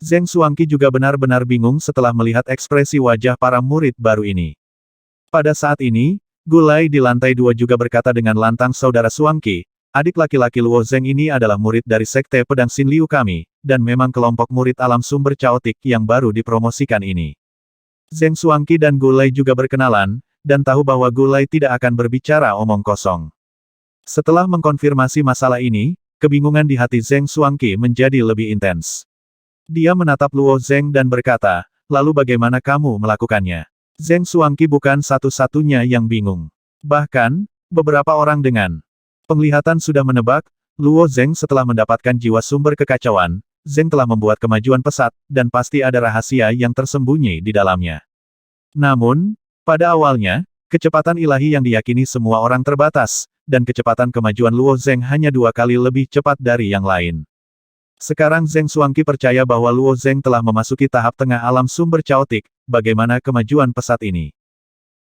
Zheng Xuangqi juga benar-benar bingung setelah melihat ekspresi wajah para murid baru ini. Pada saat ini, Gulai di lantai 2 juga berkata dengan lantang, Saudara Xuangqi, adik laki-laki Luo Zheng ini adalah murid dari Sekte Pedang Xin Liu kami, dan memang kelompok murid alam sumber caotik yang baru dipromosikan ini. Zheng Xuangqi dan Gulai juga berkenalan, dan tahu bahwa Gulai tidak akan berbicara omong kosong. Setelah mengkonfirmasi masalah ini, kebingungan di hati Zheng Xuangqi menjadi lebih intens. Dia menatap Luo Zheng dan berkata, lalu bagaimana kamu melakukannya? Zheng Xuangqi bukan satu-satunya yang bingung. Bahkan, beberapa orang dengan penglihatan sudah menebak, Luo Zheng setelah mendapatkan jiwa sumber kekacauan, Zheng telah membuat kemajuan pesat, dan pasti ada rahasia yang tersembunyi di dalamnya. Namun, pada awalnya, kecepatan ilahi yang diyakini semua orang terbatas, dan kecepatan kemajuan Luo Zheng hanya 2 kali lebih cepat dari yang lain. Sekarang Zheng Xuangqi percaya bahwa Luo Zheng telah memasuki tahap tengah alam sumber caotik, bagaimana kemajuan pesat ini?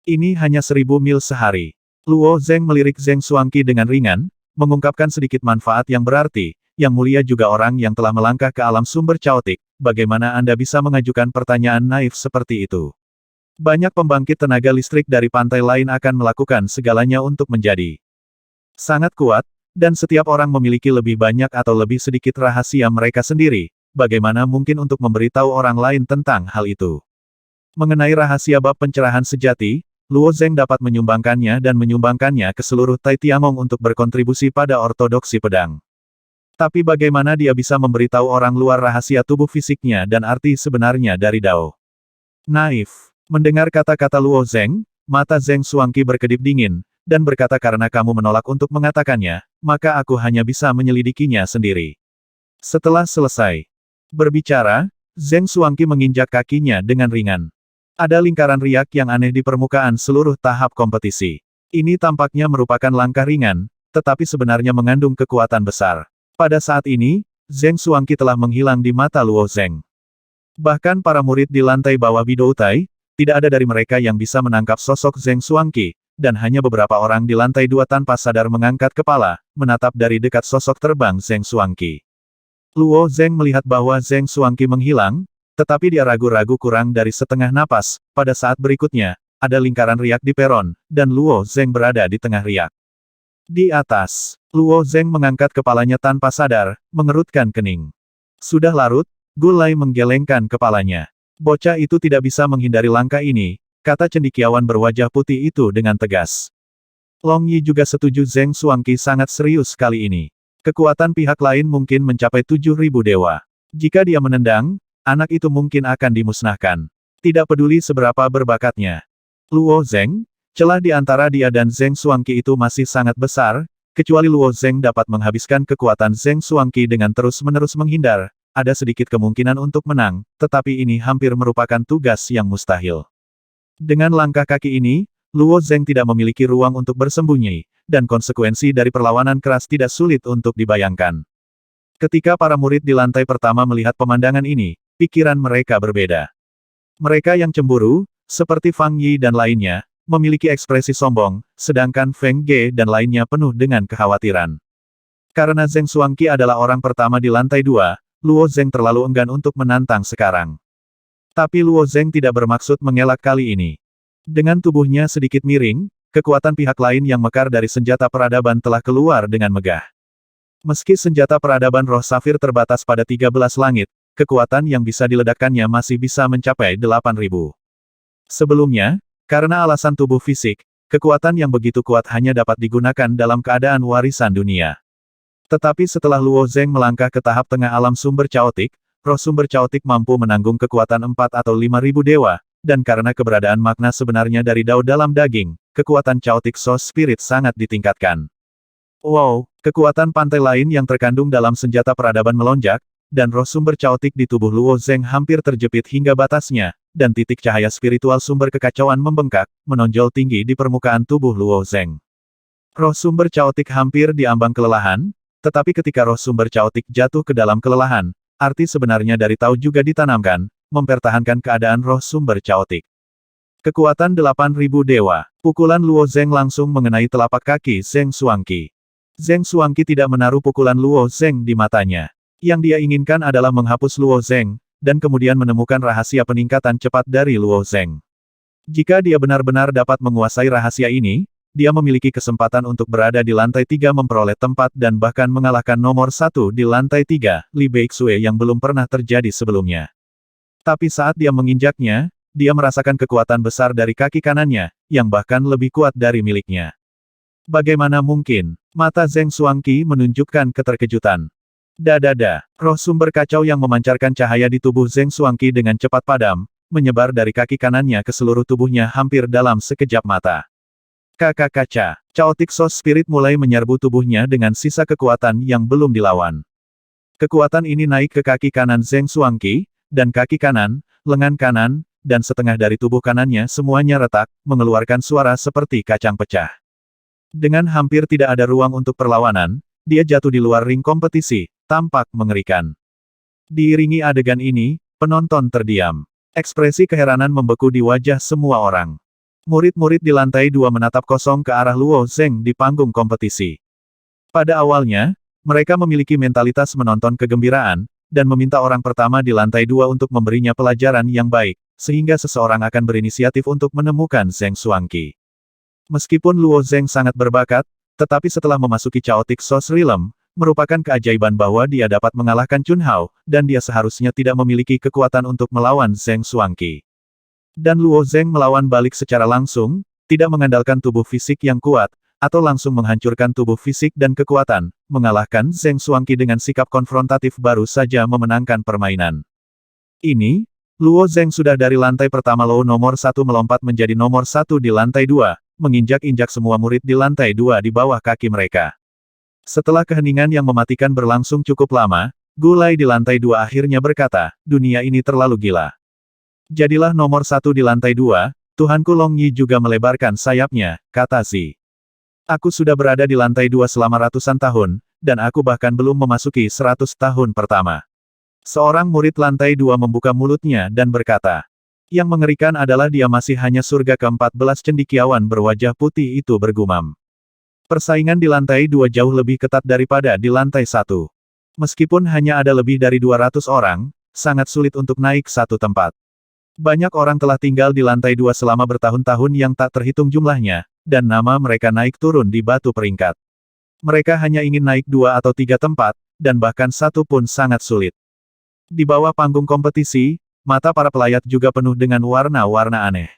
Ini hanya 1000 mil sehari. Luo Zheng melirik Zheng Xuangqi dengan ringan, mengungkapkan sedikit manfaat yang berarti, yang mulia juga orang yang telah melangkah ke alam sumber caotik, bagaimana Anda bisa mengajukan pertanyaan naif seperti itu? Banyak pembangkit tenaga listrik dari pantai lain akan melakukan segalanya untuk menjadi sangat kuat, dan setiap orang memiliki lebih banyak atau lebih sedikit rahasia mereka sendiri, bagaimana mungkin untuk memberitahu orang lain tentang hal itu? Mengenai rahasia bab pencerahan sejati, Luo Zheng dapat menyumbangkannya dan menyumbangkannya ke seluruh Tai Tiangong untuk berkontribusi pada ortodoksi pedang. Tapi bagaimana dia bisa memberitahu orang luar rahasia tubuh fisiknya dan arti sebenarnya dari Dao? Naif. Mendengar kata-kata Luo Zheng, mata Zheng Xuangqi berkedip dingin, dan berkata karena kamu menolak untuk mengatakannya, maka aku hanya bisa menyelidikinya sendiri. Setelah selesai berbicara, Zheng Xuangqi menginjak kakinya dengan ringan. Ada lingkaran riak yang aneh di permukaan seluruh tahap kompetisi. Ini tampaknya merupakan langkah ringan, tetapi sebenarnya mengandung kekuatan besar. Pada saat ini, Zheng Xuangqi telah menghilang di mata Luo Zheng. Bahkan para murid di lantai bawah Bidoutai, tidak ada dari mereka yang bisa menangkap sosok Zheng Xuangqi, dan hanya beberapa orang di lantai 2 tanpa sadar mengangkat kepala, menatap dari dekat sosok terbang Zheng Xuangqi. Luo Zheng melihat bahwa Zheng Xuangqi menghilang, tetapi dia ragu-ragu kurang dari setengah napas. Pada saat berikutnya, ada lingkaran riak di peron, dan Luo Zheng berada di tengah riak. Di atas, Luo Zheng mengangkat kepalanya tanpa sadar, mengerutkan kening. Sudah larut, Gulai menggelengkan kepalanya. Bocah itu tidak bisa menghindari langkah ini, kata cendekiawan berwajah putih itu dengan tegas. Long Yi juga setuju Zheng Xuangqi sangat serius kali ini. Kekuatan pihak lain mungkin mencapai 7.000 dewa. Jika dia menendang, anak itu mungkin akan dimusnahkan. Tidak peduli seberapa berbakatnya. Luo Zheng, celah di antara dia dan Zheng Xuangqi itu masih sangat besar, kecuali Luo Zheng dapat menghabiskan kekuatan Zheng Xuangqi dengan terus-menerus menghindar, ada sedikit kemungkinan untuk menang, tetapi ini hampir merupakan tugas yang mustahil. Dengan langkah kaki ini, Luo Zheng tidak memiliki ruang untuk bersembunyi, dan konsekuensi dari perlawanan keras tidak sulit untuk dibayangkan. Ketika para murid di lantai pertama melihat pemandangan ini, pikiran mereka berbeda. Mereka yang cemburu, seperti Fang Yi dan lainnya, memiliki ekspresi sombong, sedangkan Feng Ge dan lainnya penuh dengan kekhawatiran. Karena Zheng Xuangqi adalah orang pertama di lantai 2, Luo Zheng terlalu enggan untuk menantang sekarang. Tapi Luo Zheng tidak bermaksud mengelak kali ini. Dengan tubuhnya sedikit miring, kekuatan pihak lain yang mekar dari senjata peradaban telah keluar dengan megah. Meski senjata peradaban roh safir terbatas pada 13 langit, kekuatan yang bisa diledakkannya masih bisa mencapai 8.000. Sebelumnya, karena alasan tubuh fisik, kekuatan yang begitu kuat hanya dapat digunakan dalam keadaan warisan dunia. Tetapi setelah Luo Zheng melangkah ke tahap tengah alam sumber caotik, roh sumber caotik mampu menanggung kekuatan 4 atau 5.000 dewa, dan karena keberadaan makna sebenarnya dari Dao dalam daging, kekuatan caotik Source Spirit sangat ditingkatkan. Wow, kekuatan pantai lain yang terkandung dalam senjata peradaban melonjak, dan roh sumber caotik di tubuh Luo Zeng hampir terjepit hingga batasnya, dan titik cahaya spiritual sumber kekacauan membengkak, menonjol tinggi di permukaan tubuh Luo Zeng. Roh sumber caotik hampir diambang kelelahan, tetapi ketika roh sumber caotik jatuh ke dalam kelelahan, arti sebenarnya dari Tao juga ditanamkan, mempertahankan keadaan roh sumber caotik. Kekuatan 8.000 dewa. Pukulan Luo Zeng langsung mengenai telapak kaki Zeng Xuangqi. Zeng Xuangqi tidak menaruh pukulan Luo Zeng di matanya. Yang dia inginkan adalah menghapus Luo Zeng, dan kemudian menemukan rahasia peningkatan cepat dari Luo Zeng. Jika dia benar-benar dapat menguasai rahasia ini, dia memiliki kesempatan untuk berada di lantai 3 memperoleh tempat dan bahkan mengalahkan nomor 1 di lantai 3, Li Beixue yang belum pernah terjadi sebelumnya. Tapi saat dia menginjaknya, dia merasakan kekuatan besar dari kaki kanannya, yang bahkan lebih kuat dari miliknya. Bagaimana mungkin? Mata Zeng Xuangqi menunjukkan keterkejutan. Dadada, roh sumber kacau yang memancarkan cahaya di tubuh Zeng Xuangqi dengan cepat padam, menyebar dari kaki kanannya ke seluruh tubuhnya hampir dalam sekejap mata. Kakak kaca, Chaotic Source Spirit mulai menyerbu tubuhnya dengan sisa kekuatan yang belum dilawan. Kekuatan ini naik ke kaki kanan Zeng Xuangqi, dan kaki kanan, lengan kanan, dan setengah dari tubuh kanannya semuanya retak, mengeluarkan suara seperti kacang pecah. Dengan hampir tidak ada ruang untuk perlawanan, dia jatuh di luar ring kompetisi, tampak mengerikan. Diiringi adegan ini, penonton terdiam. Ekspresi keheranan membeku di wajah semua orang. Murid-murid di lantai 2 menatap kosong ke arah Luo Zeng di panggung kompetisi. Pada awalnya, mereka memiliki mentalitas menonton kegembiraan, dan meminta orang pertama di lantai 2 untuk memberinya pelajaran yang baik, sehingga seseorang akan berinisiatif untuk menemukan Zeng Xuangqi. Meskipun Luo Zeng sangat berbakat, tetapi setelah memasuki Chaotic Source Realm, merupakan keajaiban bahwa dia dapat mengalahkan Chun Hao, dan dia seharusnya tidak memiliki kekuatan untuk melawan Zeng Xuangqi. Dan Luo Zeng melawan balik secara langsung, tidak mengandalkan tubuh fisik yang kuat, atau langsung menghancurkan tubuh fisik dan kekuatan, mengalahkan Zeng Xuangqi dengan sikap konfrontatif baru saja memenangkan permainan. Ini, Luo Zeng sudah dari lantai pertama Luo nomor 1 melompat menjadi nomor 1 di lantai 2, menginjak-injak semua murid di lantai 2 di bawah kaki mereka. Setelah keheningan yang mematikan berlangsung cukup lama, Gulai di lantai 2 akhirnya berkata, dunia ini terlalu gila. Jadilah nomor 1 di lantai 2, Tuhanku Long Yi juga melebarkan sayapnya, kata Zi. Aku sudah berada di lantai 2 selama ratusan tahun, dan aku bahkan belum memasuki 100 tahun pertama. Seorang murid lantai 2 membuka mulutnya dan berkata. Yang mengerikan adalah dia masih hanya surga ke-14 cendekiawan berwajah putih itu bergumam. Persaingan di lantai 2 jauh lebih ketat daripada di lantai 1. Meskipun hanya ada lebih dari 200 orang, sangat sulit untuk naik satu tempat. Banyak orang telah tinggal di lantai 2 selama bertahun-tahun yang tak terhitung jumlahnya, dan nama mereka naik turun di batu peringkat. Mereka hanya ingin naik 2 atau 3 tempat, dan bahkan satu pun sangat sulit. Di bawah panggung kompetisi, mata para pelayat juga penuh dengan warna-warna aneh.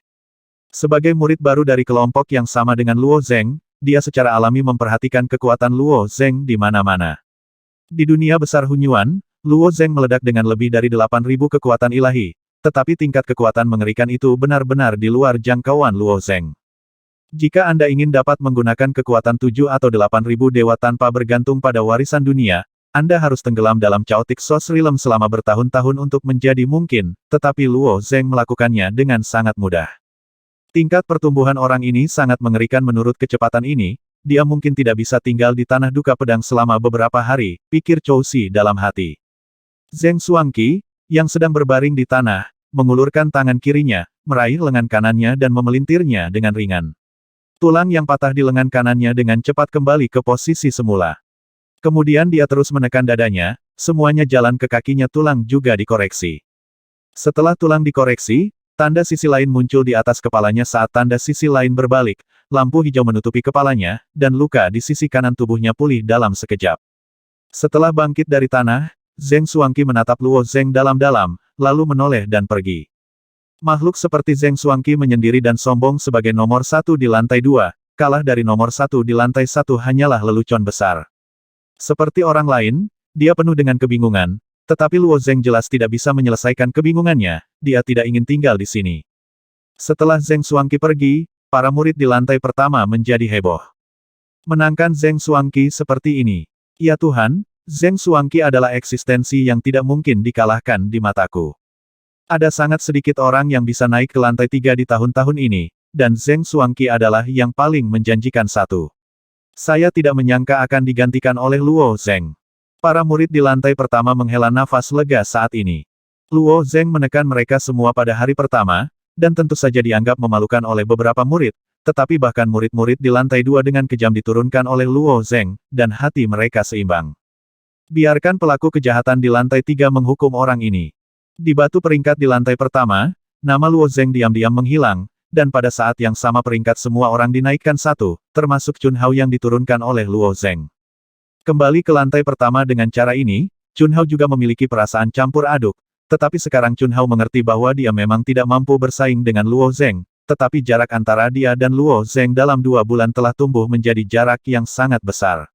Sebagai murid baru dari kelompok yang sama dengan Luo Zeng, dia secara alami memperhatikan kekuatan Luo Zeng di mana-mana. Di dunia besar Hunyuan, Luo Zeng meledak dengan lebih dari 8.000 kekuatan ilahi. Tetapi tingkat kekuatan mengerikan itu benar-benar di luar jangkauan Luo Zeng. Jika Anda ingin dapat menggunakan kekuatan 7 atau 8.000 dewa tanpa bergantung pada warisan dunia, Anda harus tenggelam dalam Chaotic Source Realm selama bertahun-tahun untuk menjadi mungkin, tetapi Luo Zeng melakukannya dengan sangat mudah. Tingkat pertumbuhan orang ini sangat mengerikan menurut kecepatan ini, dia mungkin tidak bisa tinggal di tanah duka pedang selama beberapa hari, pikir Chou Si dalam hati. Zeng Xuangqi, yang sedang berbaring di tanah, mengulurkan tangan kirinya, meraih lengan kanannya dan memelintirnya dengan ringan. Tulang yang patah di lengan kanannya dengan cepat kembali ke posisi semula. Kemudian dia terus menekan dadanya, semuanya jalan ke kakinya tulang juga dikoreksi. Setelah tulang dikoreksi, tanda sisi lain muncul di atas kepalanya saat tanda sisi lain berbalik, lampu hijau menutupi kepalanya, dan luka di sisi kanan tubuhnya pulih dalam sekejap. Setelah bangkit dari tanah, Zeng Xuangqi menatap Luo Zeng dalam-dalam, lalu menoleh dan pergi. Makhluk seperti Zeng Xuangqi menyendiri dan sombong sebagai nomor 1 di lantai 2, kalah dari nomor 1 di lantai 1 hanyalah lelucon besar. Seperti orang lain, dia penuh dengan kebingungan, tetapi Luo Zeng jelas tidak bisa menyelesaikan kebingungannya, dia tidak ingin tinggal di sini. Setelah Zeng Xuangqi pergi, para murid di lantai pertama menjadi heboh. Menangkan Zeng Xuangqi seperti ini. Ya Tuhan, Zheng Xuangqi adalah eksistensi yang tidak mungkin dikalahkan di mataku. Ada sangat sedikit orang yang bisa naik ke lantai 3 di tahun-tahun ini, dan Zheng Xuangqi adalah yang paling menjanjikan satu. Saya tidak menyangka akan digantikan oleh Luo Zheng. Para murid di lantai pertama menghela nafas lega saat ini. Luo Zheng menekan mereka semua pada hari pertama, dan tentu saja dianggap memalukan oleh beberapa murid, tetapi bahkan murid-murid di lantai 2 dengan kejam diturunkan oleh Luo Zheng, dan hati mereka seimbang. Biarkan pelaku kejahatan di lantai 3 menghukum orang ini. Di batu peringkat di lantai pertama, nama Luo Zheng diam-diam menghilang, dan pada saat yang sama peringkat semua orang dinaikkan satu, termasuk Chun Hao yang diturunkan oleh Luo Zheng. Kembali ke lantai pertama dengan cara ini, Chun Hao juga memiliki perasaan campur aduk, tetapi sekarang Chun Hao mengerti bahwa dia memang tidak mampu bersaing dengan Luo Zheng, tetapi jarak antara dia dan Luo Zheng dalam 2 bulan telah tumbuh menjadi jarak yang sangat besar.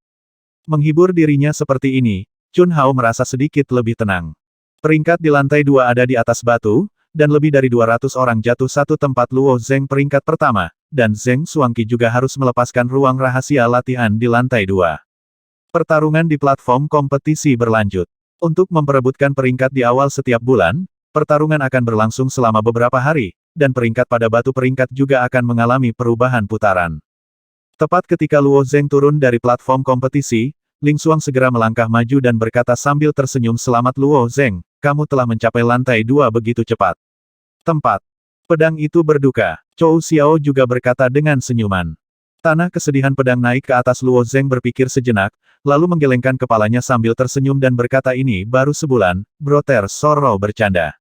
Menghibur dirinya seperti ini, Chun Hao merasa sedikit lebih tenang. Peringkat di lantai 2 ada di atas batu, dan lebih dari 200 orang jatuh satu tempat Luo Zheng peringkat pertama, dan Zheng Xuangqi juga harus melepaskan ruang rahasia latihan di lantai 2. Pertarungan di platform kompetisi berlanjut. Untuk memperebutkan peringkat di awal setiap bulan, pertarungan akan berlangsung selama beberapa hari, dan peringkat pada batu peringkat juga akan mengalami perubahan putaran. Tepat ketika Luo Zheng turun dari platform kompetisi, Ling Xuang segera melangkah maju dan berkata sambil tersenyum, "Selamat Luo Zheng, kamu telah mencapai lantai 2 begitu cepat." Tempat. Pedang itu berduka. Chou Xiao juga berkata dengan senyuman. Tanah kesedihan pedang naik ke atas. Luo Zheng berpikir sejenak, lalu menggelengkan kepalanya sambil tersenyum dan berkata, "Ini baru sebulan, Brother Soro bercanda."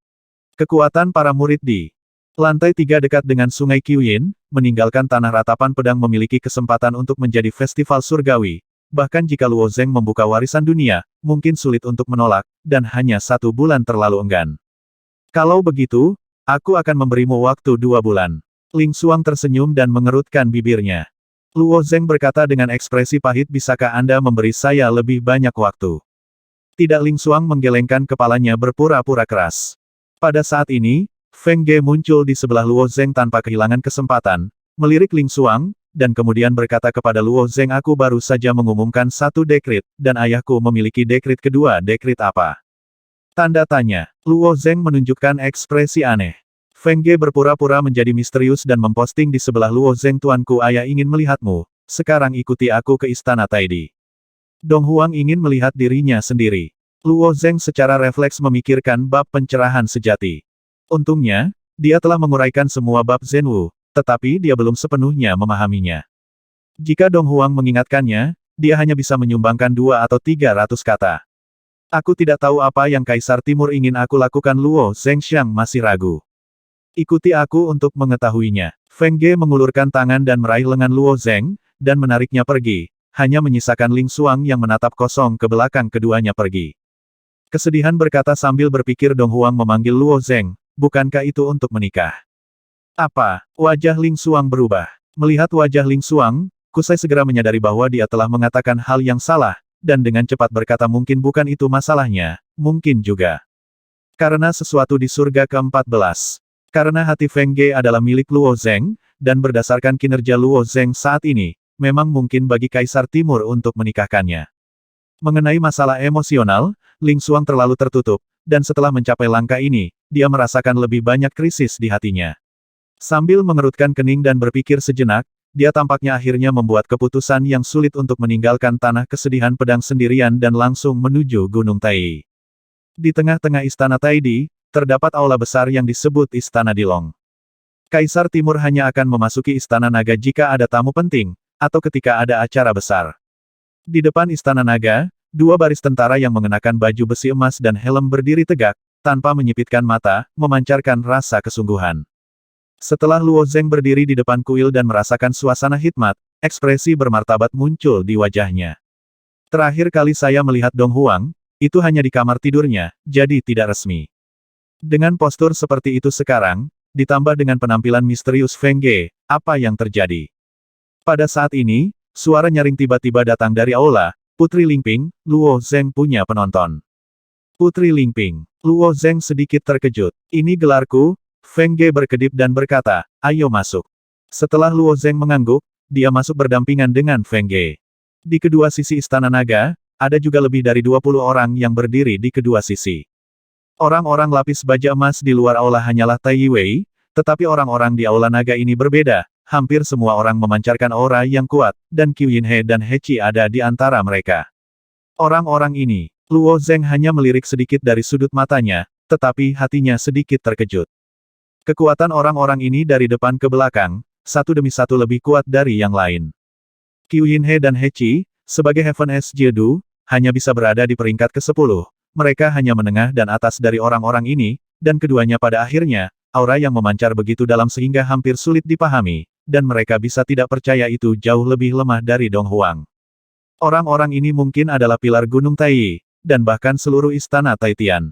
Kekuatan para murid di lantai 3 dekat dengan sungai Qiuyin, meninggalkan tanah ratapan pedang memiliki kesempatan untuk menjadi festival surgawi. Bahkan jika Luo Zheng membuka warisan dunia, mungkin sulit untuk menolak, dan hanya 1 bulan terlalu enggan. Kalau begitu, aku akan memberimu waktu 2 bulan. Ling Xuang tersenyum dan mengerutkan bibirnya. Luo Zheng berkata dengan ekspresi pahit, "Bisakah Anda memberi saya lebih banyak waktu?" Tidak. Ling Xuang menggelengkan kepalanya berpura-pura keras. Pada saat ini, Feng Ge muncul di sebelah Luo Zheng tanpa kehilangan kesempatan, melirik Ling Xuang, dan kemudian berkata kepada Luo Zheng, "Aku baru saja mengumumkan 1 dekrit, dan ayahku memiliki dekrit kedua." "Dekrit apa?" Tanda tanya. Luo Zheng menunjukkan ekspresi aneh. Feng Ge berpura-pura menjadi misterius dan memposting di sebelah Luo Zheng, "Tuanku, ayah ingin melihatmu. Sekarang ikuti aku ke istana Taidi." Dong Huang ingin melihat dirinya sendiri. Luo Zheng secara refleks memikirkan bab pencerahan sejati. Untungnya, dia telah menguraikan semua bab Zhenwu, tetapi dia belum sepenuhnya memahaminya. Jika Dong Huang mengingatkannya, dia hanya bisa menyumbangkan 2 atau 300 kata. "Aku tidak tahu apa yang Kaisar Timur ingin aku lakukan." Luo Zhengxiang masih ragu. "Ikuti aku untuk mengetahuinya." Feng Ge mengulurkan tangan dan meraih lengan Luo Zheng, dan menariknya pergi, hanya menyisakan Ling Xuang yang menatap kosong ke belakang. Keduanya pergi. Kesedihan berkata sambil berpikir. Dong Huang memanggil Luo Zheng, "Bukankah itu untuk menikah?" "Apa?" Wajah Ling Xuang berubah. Melihat wajah Ling Xuang, Kusai segera menyadari bahwa dia telah mengatakan hal yang salah, dan dengan cepat berkata, "Mungkin bukan itu masalahnya, mungkin juga. Karena sesuatu di surga ke-14. Karena hati Feng Ge adalah milik Luo Zheng, dan berdasarkan kinerja Luo Zheng saat ini, memang mungkin bagi Kaisar Timur untuk menikahkannya." Mengenai masalah emosional, Ling Xuang terlalu tertutup, dan setelah mencapai langkah ini, dia merasakan lebih banyak krisis di hatinya. Sambil mengerutkan kening dan berpikir sejenak, dia tampaknya akhirnya membuat keputusan yang sulit untuk meninggalkan tanah kesedihan pedang sendirian dan langsung menuju Gunung Tai. Di tengah-tengah istana Taidi, terdapat aula besar yang disebut Istana Dilong. Kaisar Timur hanya akan memasuki Istana Naga jika ada tamu penting, atau ketika ada acara besar. Di depan Istana Naga, 2 baris tentara yang mengenakan baju besi emas dan helm berdiri tegak, tanpa menyipitkan mata, memancarkan rasa kesungguhan. Setelah Luo Zheng berdiri di depan kuil dan merasakan suasana hikmat, ekspresi bermartabat muncul di wajahnya. "Terakhir kali saya melihat Dong Huang, itu hanya di kamar tidurnya, jadi tidak resmi." Dengan postur seperti itu sekarang, ditambah dengan penampilan misterius Feng Ge, apa yang terjadi? Pada saat ini, suara nyaring tiba-tiba datang dari aula. "Putri Lingping, Luo Zheng punya penonton." Putri Lingping. Luo Zheng sedikit terkejut. "Ini gelarku." Feng Ge berkedip dan berkata, "Ayo masuk." Setelah Luo Zheng mengangguk, dia masuk berdampingan dengan Feng Ge. Di kedua sisi Istana Naga, ada juga lebih dari 20 orang yang berdiri di kedua sisi. Orang-orang lapis baja emas di luar aula hanyalah Tai Yiwei, tetapi orang-orang di aula naga ini berbeda, hampir semua orang memancarkan aura yang kuat, dan Qiu Yinhe dan He Qi ada di antara mereka. Orang-orang ini, Luo Zeng hanya melirik sedikit dari sudut matanya, tetapi hatinya sedikit terkejut. Kekuatan orang-orang ini dari depan ke belakang, satu demi satu lebih kuat dari yang lain. Qiu Yinhe dan He Qi, sebagai Heaven S Jedu, hanya bisa berada di peringkat ke-10. Mereka hanya menengah dan atas dari orang-orang ini, dan keduanya pada akhirnya, aura yang memancar begitu dalam sehingga hampir sulit dipahami, dan mereka bisa tidak percaya itu jauh lebih lemah dari Dong Huang. Orang-orang ini mungkin adalah pilar Gunung Tai, dan bahkan seluruh istana Taitian.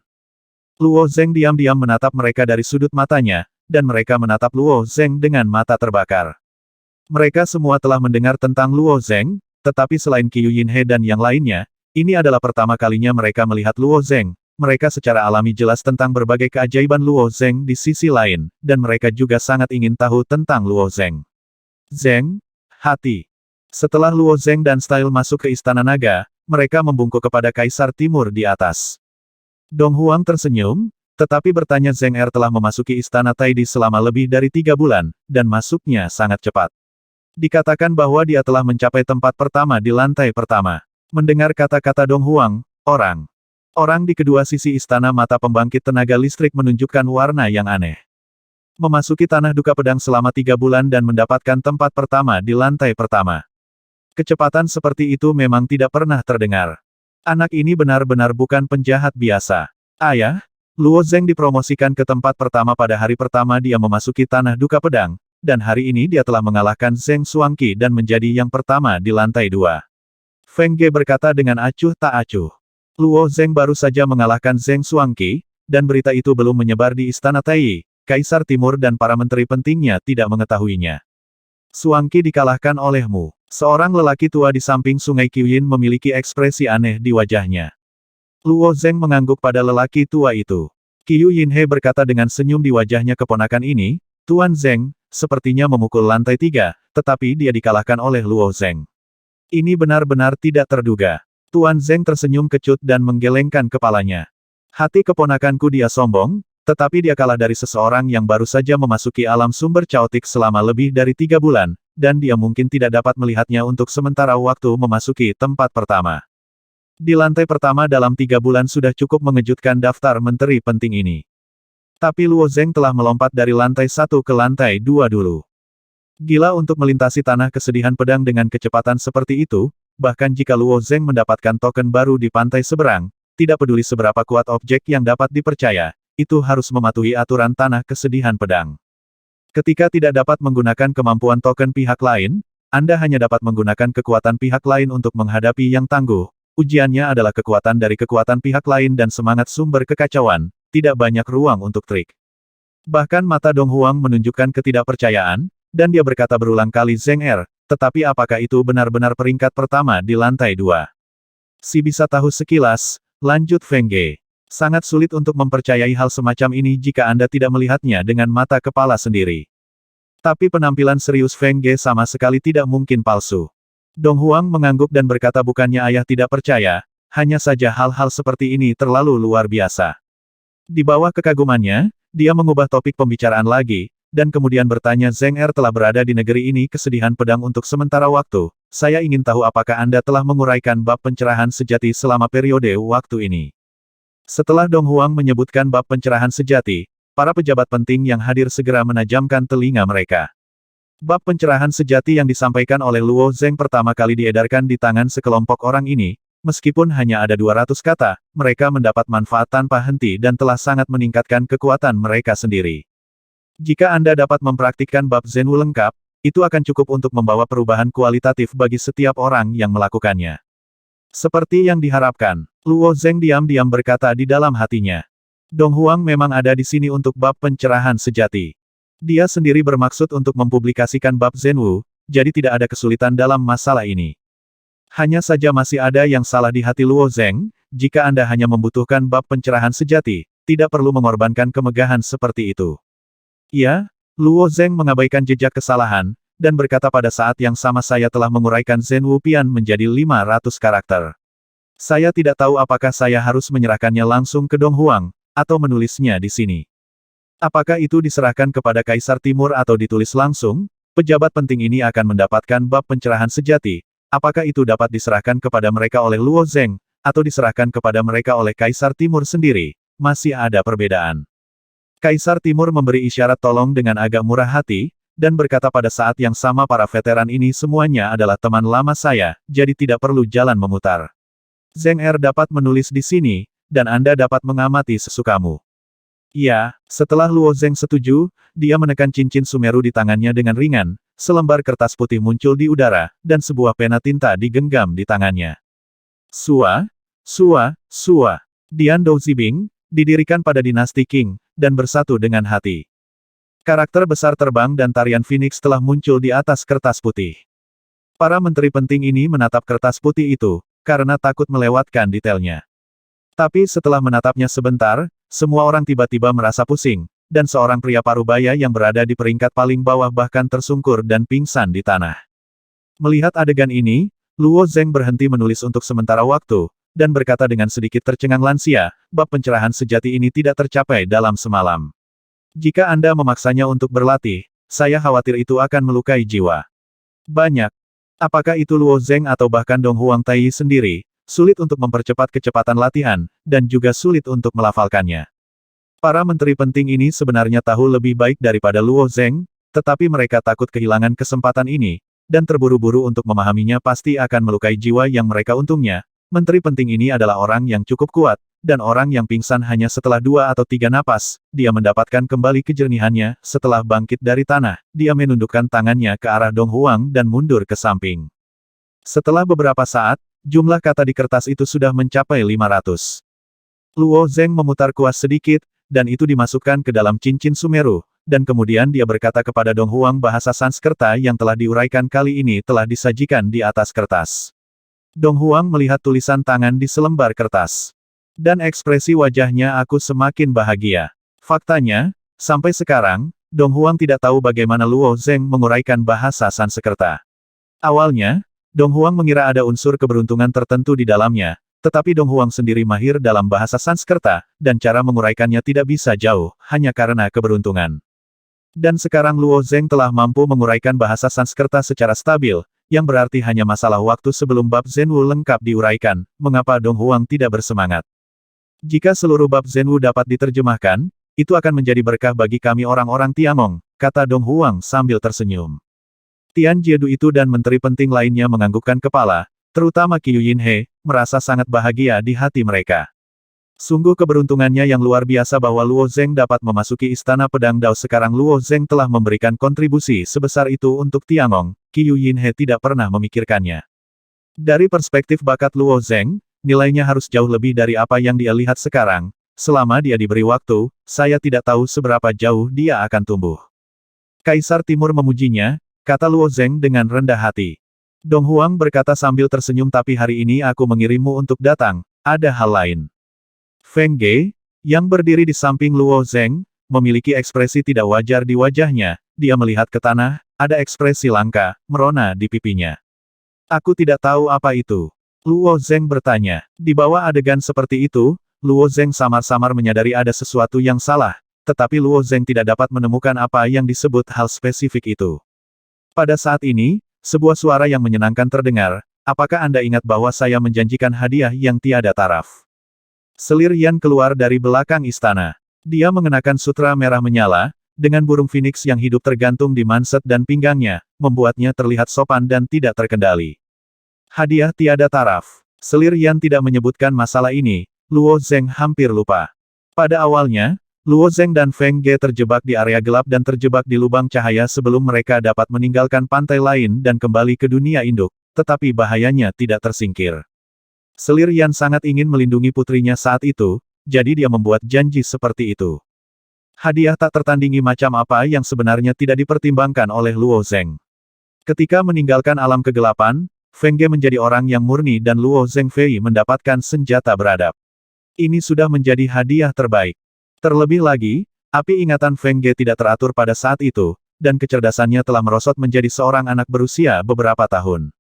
Luo Zeng diam-diam menatap mereka dari sudut matanya, dan mereka menatap Luo Zeng dengan mata terbakar. Mereka semua telah mendengar tentang Luo Zeng, tetapi selain Qiu Yinhe dan yang lainnya, ini adalah pertama kalinya mereka melihat Luo Zeng. Mereka secara alami jelas tentang berbagai keajaiban Luo Zeng di sisi lain, dan mereka juga sangat ingin tahu tentang Luo Zeng. Zeng, hati. Setelah Luo Zeng dan Style masuk ke Istana Naga, mereka membungkuk kepada Kaisar Timur di atas. Dong Huang tersenyum, tetapi bertanya Zeng Er telah memasuki Istana Taidi selama lebih dari 3 bulan, dan masuknya sangat cepat. Dikatakan bahwa dia telah mencapai tempat pertama di lantai pertama. Mendengar kata-kata Dong Huang, orang di kedua sisi istana mata pembangkit tenaga listrik menunjukkan warna yang aneh. Memasuki tanah duka pedang selama 3 bulan dan mendapatkan tempat pertama di lantai pertama. Kecepatan seperti itu memang tidak pernah terdengar. Anak ini benar-benar bukan penjahat biasa. Ayah, Luo Zeng dipromosikan ke tempat pertama pada hari pertama dia memasuki tanah duka pedang, dan hari ini dia telah mengalahkan Zeng Xuangqi dan menjadi yang pertama di lantai 2. Feng Ge berkata dengan acuh tak acuh. Luo Zeng baru saja mengalahkan Zeng Xuangqi, dan berita itu belum menyebar di Istana Tai. Kaisar Timur dan para menteri pentingnya tidak mengetahuinya. Xuangqi dikalahkan olehmu. Seorang lelaki tua di samping Sungai Qiuyin memiliki ekspresi aneh di wajahnya. Luo Zeng mengangguk pada lelaki tua itu. Qiu Yinhe berkata dengan senyum di wajahnya keponakan ini, Tuan Zeng, sepertinya memukul lantai 3, tetapi dia dikalahkan oleh Luo Zeng. Ini benar-benar tidak terduga. Tuan Zeng tersenyum kecut dan menggelengkan kepalanya. Hati keponakanku dia sombong, tetapi dia kalah dari seseorang yang baru saja memasuki alam sumber caotik selama lebih dari 3 bulan, dan dia mungkin tidak dapat melihatnya untuk sementara waktu memasuki tempat pertama. Di lantai pertama dalam 3 bulan sudah cukup mengejutkan daftar menteri penting ini. Tapi Luo Zeng telah melompat dari lantai 1 ke lantai 2 dulu. Gila untuk melintasi tanah kesedihan pedang dengan kecepatan seperti itu, bahkan jika Luo Zeng mendapatkan token baru di pantai seberang, tidak peduli seberapa kuat objek yang dapat dipercaya, itu harus mematuhi aturan tanah kesedihan pedang. Ketika tidak dapat menggunakan kemampuan token pihak lain, Anda hanya dapat menggunakan kekuatan pihak lain untuk menghadapi yang tangguh. Ujiannya adalah kekuatan dari kekuatan pihak lain dan semangat sumber kekacauan, tidak banyak ruang untuk trik. Bahkan mata Dong Huang menunjukkan ketidakpercayaan, dan dia berkata berulang kali Zeng Er, tetapi apakah itu benar-benar peringkat pertama di lantai 2? Si bisa tahu sekilas, lanjut Feng Ge. Sangat sulit untuk mempercayai hal semacam ini jika Anda tidak melihatnya dengan mata kepala sendiri. Tapi penampilan serius Feng Ge sama sekali tidak mungkin palsu. Dong Huang mengangguk dan berkata bukannya ayah tidak percaya, hanya saja hal-hal seperti ini terlalu luar biasa. Di bawah kekagumannya, dia mengubah topik pembicaraan lagi, dan kemudian bertanya Zeng Er telah berada di negeri ini kesedihan pedang untuk sementara waktu, saya ingin tahu apakah Anda telah menguraikan bab pencerahan sejati selama periode waktu ini. Setelah Dong Huang menyebutkan bab pencerahan sejati, para pejabat penting yang hadir segera menajamkan telinga mereka. Bab pencerahan sejati yang disampaikan oleh Luo Zeng pertama kali diedarkan di tangan sekelompok orang ini, meskipun hanya ada 200 kata, mereka mendapat manfaat tanpa henti dan telah sangat meningkatkan kekuatan mereka sendiri. Jika Anda dapat mempraktikkan bab Zenwu lengkap, itu akan cukup untuk membawa perubahan kualitatif bagi setiap orang yang melakukannya. Seperti yang diharapkan, Luo Zeng diam-diam berkata di dalam hatinya. Dong Huang memang ada di sini untuk bab pencerahan sejati. Dia sendiri bermaksud untuk mempublikasikan bab Zenwu, jadi tidak ada kesulitan dalam masalah ini. Hanya saja masih ada yang salah di hati Luo Zeng, jika Anda hanya membutuhkan bab pencerahan sejati, tidak perlu mengorbankan kemegahan seperti itu. Ya, Luo Zeng mengabaikan jejak kesalahan, dan berkata pada saat yang sama saya telah menguraikan Zenwu Pian menjadi 500 karakter. Saya tidak tahu apakah saya harus menyerahkannya langsung ke Dong Huang, atau menulisnya di sini. Apakah itu diserahkan kepada Kaisar Timur atau ditulis langsung? Pejabat penting ini akan mendapatkan bab pencerahan sejati. Apakah itu dapat diserahkan kepada mereka oleh Luo Zeng, atau diserahkan kepada mereka oleh Kaisar Timur sendiri? Masih ada perbedaan. Kaisar Timur memberi isyarat tolong dengan agak murah hati, dan berkata pada saat yang sama para veteran ini semuanya adalah teman lama saya, jadi tidak perlu jalan memutar. Zeng Er dapat menulis di sini, dan Anda dapat mengamati sesukamu. Ya, setelah Luo Zeng setuju, dia menekan cincin Sumeru di tangannya dengan ringan, selembar kertas putih muncul di udara, dan sebuah pena tinta digenggam di tangannya. Sua, Sua, Sua. Dian Douzibing, didirikan pada dinasti Qing, dan bersatu dengan hati. Karakter besar terbang dan tarian Phoenix telah muncul di atas kertas putih. Para menteri penting ini menatap kertas putih itu, karena takut melewatkan detailnya. Tapi setelah menatapnya sebentar, semua orang tiba-tiba merasa pusing, dan seorang pria parubaya yang berada di peringkat paling bawah bahkan tersungkur dan pingsan di tanah. Melihat adegan ini, Luo Zeng berhenti menulis untuk sementara waktu, dan berkata dengan sedikit tercengang lansia, bab pencerahan sejati ini tidak tercapai dalam semalam. Jika Anda memaksanya untuk berlatih, saya khawatir itu akan melukai jiwa. Banyak. Apakah itu Luo Zeng atau bahkan Dong Huang Tai sendiri, sulit untuk mempercepat kecepatan latihan, dan juga sulit untuk melafalkannya. Para menteri penting ini sebenarnya tahu lebih baik daripada Luo Zeng, tetapi mereka takut kehilangan kesempatan ini, dan terburu-buru untuk memahaminya pasti akan melukai jiwa yang mereka untungnya. Menteri penting ini adalah orang yang cukup kuat, dan orang yang pingsan hanya setelah 2 atau 3 napas, dia mendapatkan kembali kejernihannya, setelah bangkit dari tanah, dia menundukkan tangannya ke arah Dong Huang dan mundur ke samping. Setelah beberapa saat, jumlah kata di kertas itu sudah mencapai 500. Luo Zeng memutar kuas sedikit, dan itu dimasukkan ke dalam cincin Sumeru, dan kemudian dia berkata kepada Dong Huang bahasa Sanskerta yang telah diuraikan kali ini telah disajikan di atas kertas. Dong Huang melihat tulisan tangan di selembar kertas. Dan ekspresi wajahnya aku semakin bahagia. Faktanya, sampai sekarang, Dong Huang tidak tahu bagaimana Luo Zeng menguraikan bahasa Sanskerta. Awalnya, Dong Huang mengira ada unsur keberuntungan tertentu di dalamnya, tetapi Dong Huang sendiri mahir dalam bahasa Sanskerta, dan cara menguraikannya tidak bisa jauh, hanya karena keberuntungan. Dan sekarang Luo Zeng telah mampu menguraikan bahasa Sanskerta secara stabil, yang berarti hanya masalah waktu sebelum bab Zhenwu lengkap diuraikan. Mengapa Dong Huang tidak bersemangat? Jika seluruh bab Zhenwu dapat diterjemahkan, itu akan menjadi berkah bagi kami orang-orang Tiangong, kata Dong Huang sambil tersenyum. Tian Jiedu itu dan menteri penting lainnya menganggukkan kepala, terutama Qiu Yinhe, merasa sangat bahagia di hati mereka. Sungguh keberuntungannya yang luar biasa bahwa Luo Zeng dapat memasuki Istana Pedang Dao. Sekarang Luo Zeng telah memberikan kontribusi sebesar itu untuk Tiangong, Qiu Yinhe tidak pernah memikirkannya. Dari perspektif bakat Luo Zeng, nilainya harus jauh lebih dari apa yang dia lihat sekarang. Selama dia diberi waktu, saya tidak tahu seberapa jauh dia akan tumbuh. Kaisar Timur memujinya, kata Luo Zeng dengan rendah hati. Dong Huang berkata sambil tersenyum, tapi hari ini aku mengirimmu untuk datang, ada hal lain. Feng Ge, yang berdiri di samping Luo Zeng, memiliki ekspresi tidak wajar di wajahnya, dia melihat ke tanah, ada ekspresi langka, merona di pipinya. Aku tidak tahu apa itu. Luo Zeng bertanya. Di bawah adegan seperti itu, Luo Zeng samar-samar menyadari ada sesuatu yang salah, tetapi Luo Zeng tidak dapat menemukan apa yang disebut hal spesifik itu. Pada saat ini, sebuah suara yang menyenangkan terdengar, apakah Anda ingat bahwa saya menjanjikan hadiah yang tiada taraf? Selir Yan keluar dari belakang istana. Dia mengenakan sutra merah menyala, dengan burung phoenix yang hidup tergantung di manset dan pinggangnya, membuatnya terlihat sopan dan tidak terkendali. Hadiah tiada taraf. Selir Yan tidak menyebutkan masalah ini, Luo Zeng hampir lupa. Pada awalnya, Luo Zeng dan Feng Ge terjebak di area gelap dan terjebak di lubang cahaya sebelum mereka dapat meninggalkan pantai lain dan kembali ke dunia induk, tetapi bahayanya tidak tersingkir. Selir Yan sangat ingin melindungi putrinya saat itu, jadi dia membuat janji seperti itu. Hadiah tak tertandingi macam apa yang sebenarnya tidak dipertimbangkan oleh Luo Zeng. Ketika meninggalkan alam kegelapan, Feng Ge menjadi orang yang murni dan Luo Zeng Fei mendapatkan senjata beradab. Ini sudah menjadi hadiah terbaik. Terlebih lagi, api ingatan Feng Ge tidak teratur pada saat itu, dan kecerdasannya telah merosot menjadi seorang anak berusia beberapa tahun.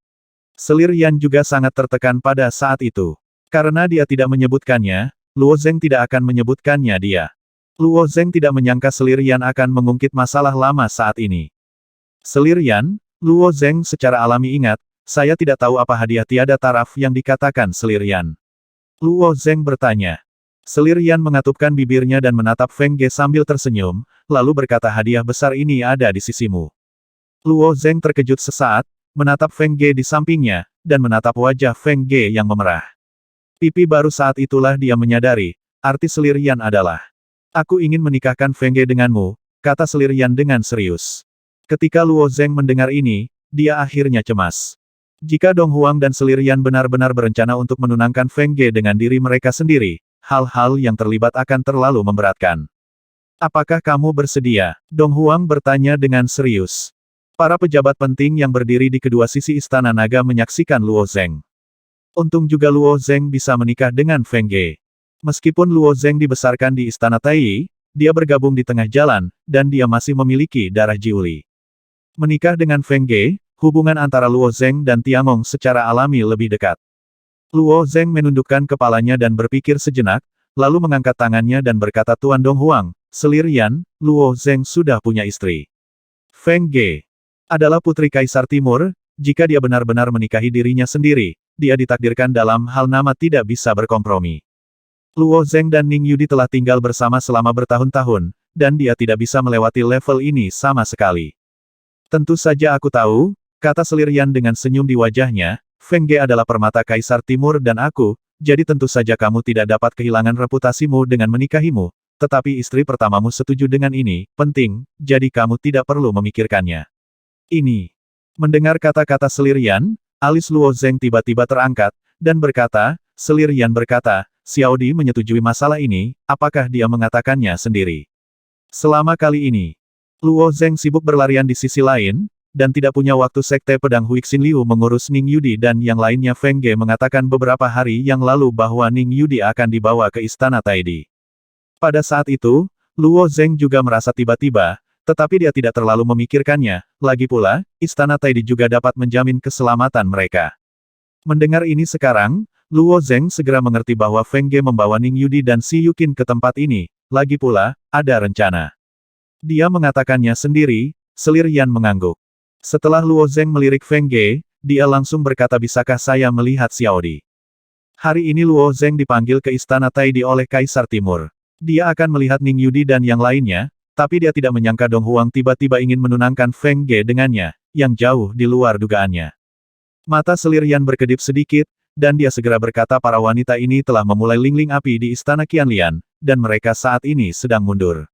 Selir Yan juga sangat tertekan pada saat itu. Karena dia tidak menyebutkannya, Luo Zeng tidak akan menyebutkannya dia. Luo Zeng tidak menyangka Selir Yan akan mengungkit masalah lama saat ini. Selir Yan, Luo Zeng secara alami ingat, saya tidak tahu apa hadiah tiada taraf yang dikatakan Selir Yan. Luo Zeng bertanya. Selir Yan mengatupkan bibirnya dan menatap Feng Ge sambil tersenyum, lalu berkata hadiah besar ini ada di sisimu. Luo Zeng terkejut sesaat, menatap Feng Ge di sampingnya, dan menatap wajah Feng Ge yang memerah. Pipi baru saat itulah dia menyadari, arti Selir Yan adalah, aku ingin menikahkan Feng Ge denganmu, kata Selir Yan dengan serius. Ketika Luo Zeng mendengar ini, dia akhirnya cemas. Jika Dong Huang dan Selir Yan benar-benar berencana untuk menunangkan Feng Ge dengan diri mereka sendiri, hal-hal yang terlibat akan terlalu memberatkan. Apakah kamu bersedia? Dong Huang bertanya dengan serius. Para pejabat penting yang berdiri di kedua sisi Istana Naga menyaksikan Luo Zeng. Untung juga Luo Zeng bisa menikah dengan Feng Ge. Meskipun Luo Zeng dibesarkan di Istana Taiyi, dia bergabung di tengah jalan, dan dia masih memiliki darah Jiuli. Menikah dengan Feng Ge, hubungan antara Luo Zeng dan Tiangong secara alami lebih dekat. Luo Zeng menundukkan kepalanya dan berpikir sejenak, lalu mengangkat tangannya dan berkata Tuan Dong Huang, Selir Yan, Luo Zeng sudah punya istri. Feng Ge adalah putri Kaisar Timur, jika dia benar-benar menikahi dirinya sendiri, dia ditakdirkan dalam hal nama tidak bisa berkompromi. Luo Zeng dan Ning Yudi telah tinggal bersama selama bertahun-tahun, dan dia tidak bisa melewati level ini sama sekali. Tentu saja aku tahu, kata Selir Yan dengan senyum di wajahnya, Feng Ge adalah permata Kaisar Timur dan aku, jadi tentu saja kamu tidak dapat kehilangan reputasimu dengan menikahimu, tetapi istri pertamamu setuju dengan ini, penting, jadi kamu tidak perlu memikirkannya. Ini. Mendengar kata-kata Selir Yan, alis Luo Zeng tiba-tiba terangkat, dan berkata, Selir Yan berkata, Xiao Di menyetujui masalah ini, apakah dia mengatakannya sendiri? Selama kali ini, Luo Zeng sibuk berlarian di sisi lain, dan tidak punya waktu Sekte Pedang Huixin Liu mengurus Ning Yudi dan yang lainnya. Feng Ge mengatakan beberapa hari yang lalu bahwa Ning Yudi akan dibawa ke Istana Taidi. Pada saat itu, Luo Zeng juga merasa tiba-tiba, tetapi dia tidak terlalu memikirkannya, lagi pula, Istana Taidi juga dapat menjamin keselamatan mereka. Mendengar ini sekarang, Luo Zeng segera mengerti bahwa Feng Ge membawa Ning Yudi dan Si Yukin ke tempat ini, lagi pula, ada rencana. Dia mengatakannya sendiri, Selir Yan mengangguk. Setelah Luo Zeng melirik Feng Ge, dia langsung berkata bisakah saya melihat Xiao Di? Hari ini Luo Zeng dipanggil ke Istana Taidi oleh Kaisar Timur. Dia akan melihat Ning Yudi dan yang lainnya, tapi dia tidak menyangka Dong Huang tiba-tiba ingin menunangkan Feng Ge dengannya, yang jauh di luar dugaannya. Mata Selir Yan berkedip sedikit, dan dia segera berkata para wanita ini telah memulai lingling api di Istana Qianlian, dan mereka saat ini sedang mundur.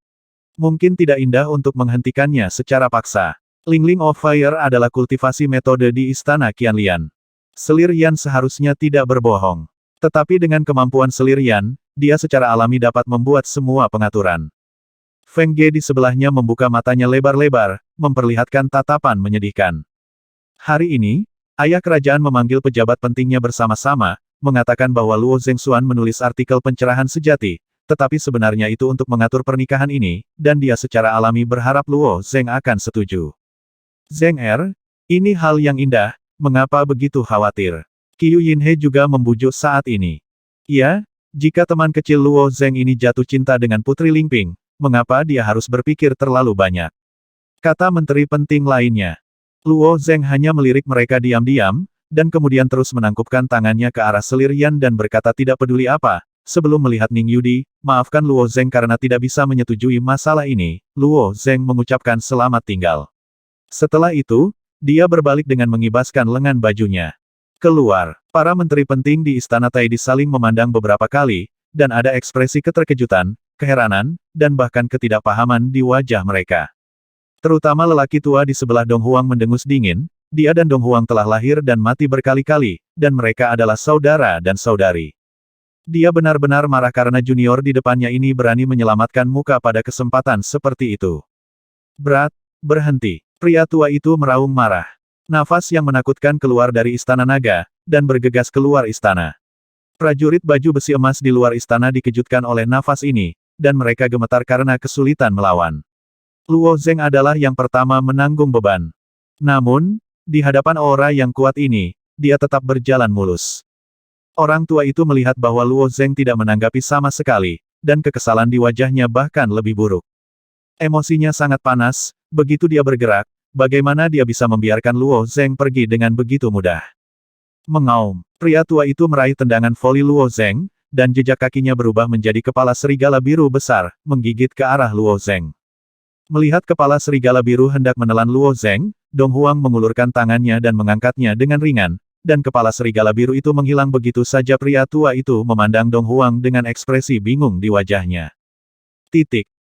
Mungkin tidak indah untuk menghentikannya secara paksa. Lingling of Fire adalah kultivasi metode di Istana Qianlian. Selir Yan seharusnya tidak berbohong. Tetapi dengan kemampuan Selir Yan, dia secara alami dapat membuat semua pengaturan. Feng Ge di sebelahnya membuka matanya lebar-lebar, memperlihatkan tatapan menyedihkan. Hari ini, ayah kerajaan memanggil pejabat pentingnya bersama-sama, mengatakan bahwa Luo Zengxuan menulis artikel pencerahan sejati, tetapi sebenarnya itu untuk mengatur pernikahan ini, dan dia secara alami berharap Luo Zeng akan setuju. Zeng ini hal yang indah, mengapa begitu khawatir? Qiu Yinhe juga membujuk saat ini. Ya, jika teman kecil Luo Zeng ini jatuh cinta dengan Putri Lingping, mengapa dia harus berpikir terlalu banyak? Kata menteri penting lainnya. Luo Zeng hanya melirik mereka diam-diam, dan kemudian terus menangkupkan tangannya ke arah Selir Yan dan berkata tidak peduli apa, sebelum melihat Ning Yudi, maafkan Luo Zeng karena tidak bisa menyetujui masalah ini, Luo Zeng mengucapkan selamat tinggal. Setelah itu, dia berbalik dengan mengibaskan lengan bajunya. Keluar, para menteri penting di Istana Taidi saling memandang beberapa kali, dan ada ekspresi keterkejutan, keheranan, dan bahkan ketidakpahaman di wajah mereka. Terutama lelaki tua di sebelah Dong Huang mendengus dingin, dia dan Dong Huang telah lahir dan mati berkali-kali, dan mereka adalah saudara dan saudari. Dia benar-benar marah karena junior di depannya ini berani menyelamatkan muka pada kesempatan seperti itu. Berhenti. Pria tua itu meraung marah. Nafas yang menakutkan keluar dari Istana Naga, dan bergegas keluar istana. Prajurit baju besi emas di luar istana dikejutkan oleh nafas ini, dan mereka gemetar karena kesulitan melawan. Luo Zeng adalah yang pertama menanggung beban. Namun, di hadapan aura yang kuat ini, dia tetap berjalan mulus. Orang tua itu melihat bahwa Luo Zeng tidak menanggapi sama sekali, dan kekesalan di wajahnya bahkan lebih buruk. Emosinya sangat panas, begitu dia bergerak, bagaimana dia bisa membiarkan Luo Zeng pergi dengan begitu mudah. Mengaum, pria tua itu meraih tendangan voli Luo Zeng, dan jejak kakinya berubah menjadi kepala serigala biru besar, menggigit ke arah Luo Zeng. Melihat kepala serigala biru hendak menelan Luo Zeng, Dong Huang mengulurkan tangannya dan mengangkatnya dengan ringan, dan kepala serigala biru itu menghilang begitu saja. Pria tua itu memandang Dong Huang dengan ekspresi bingung di wajahnya.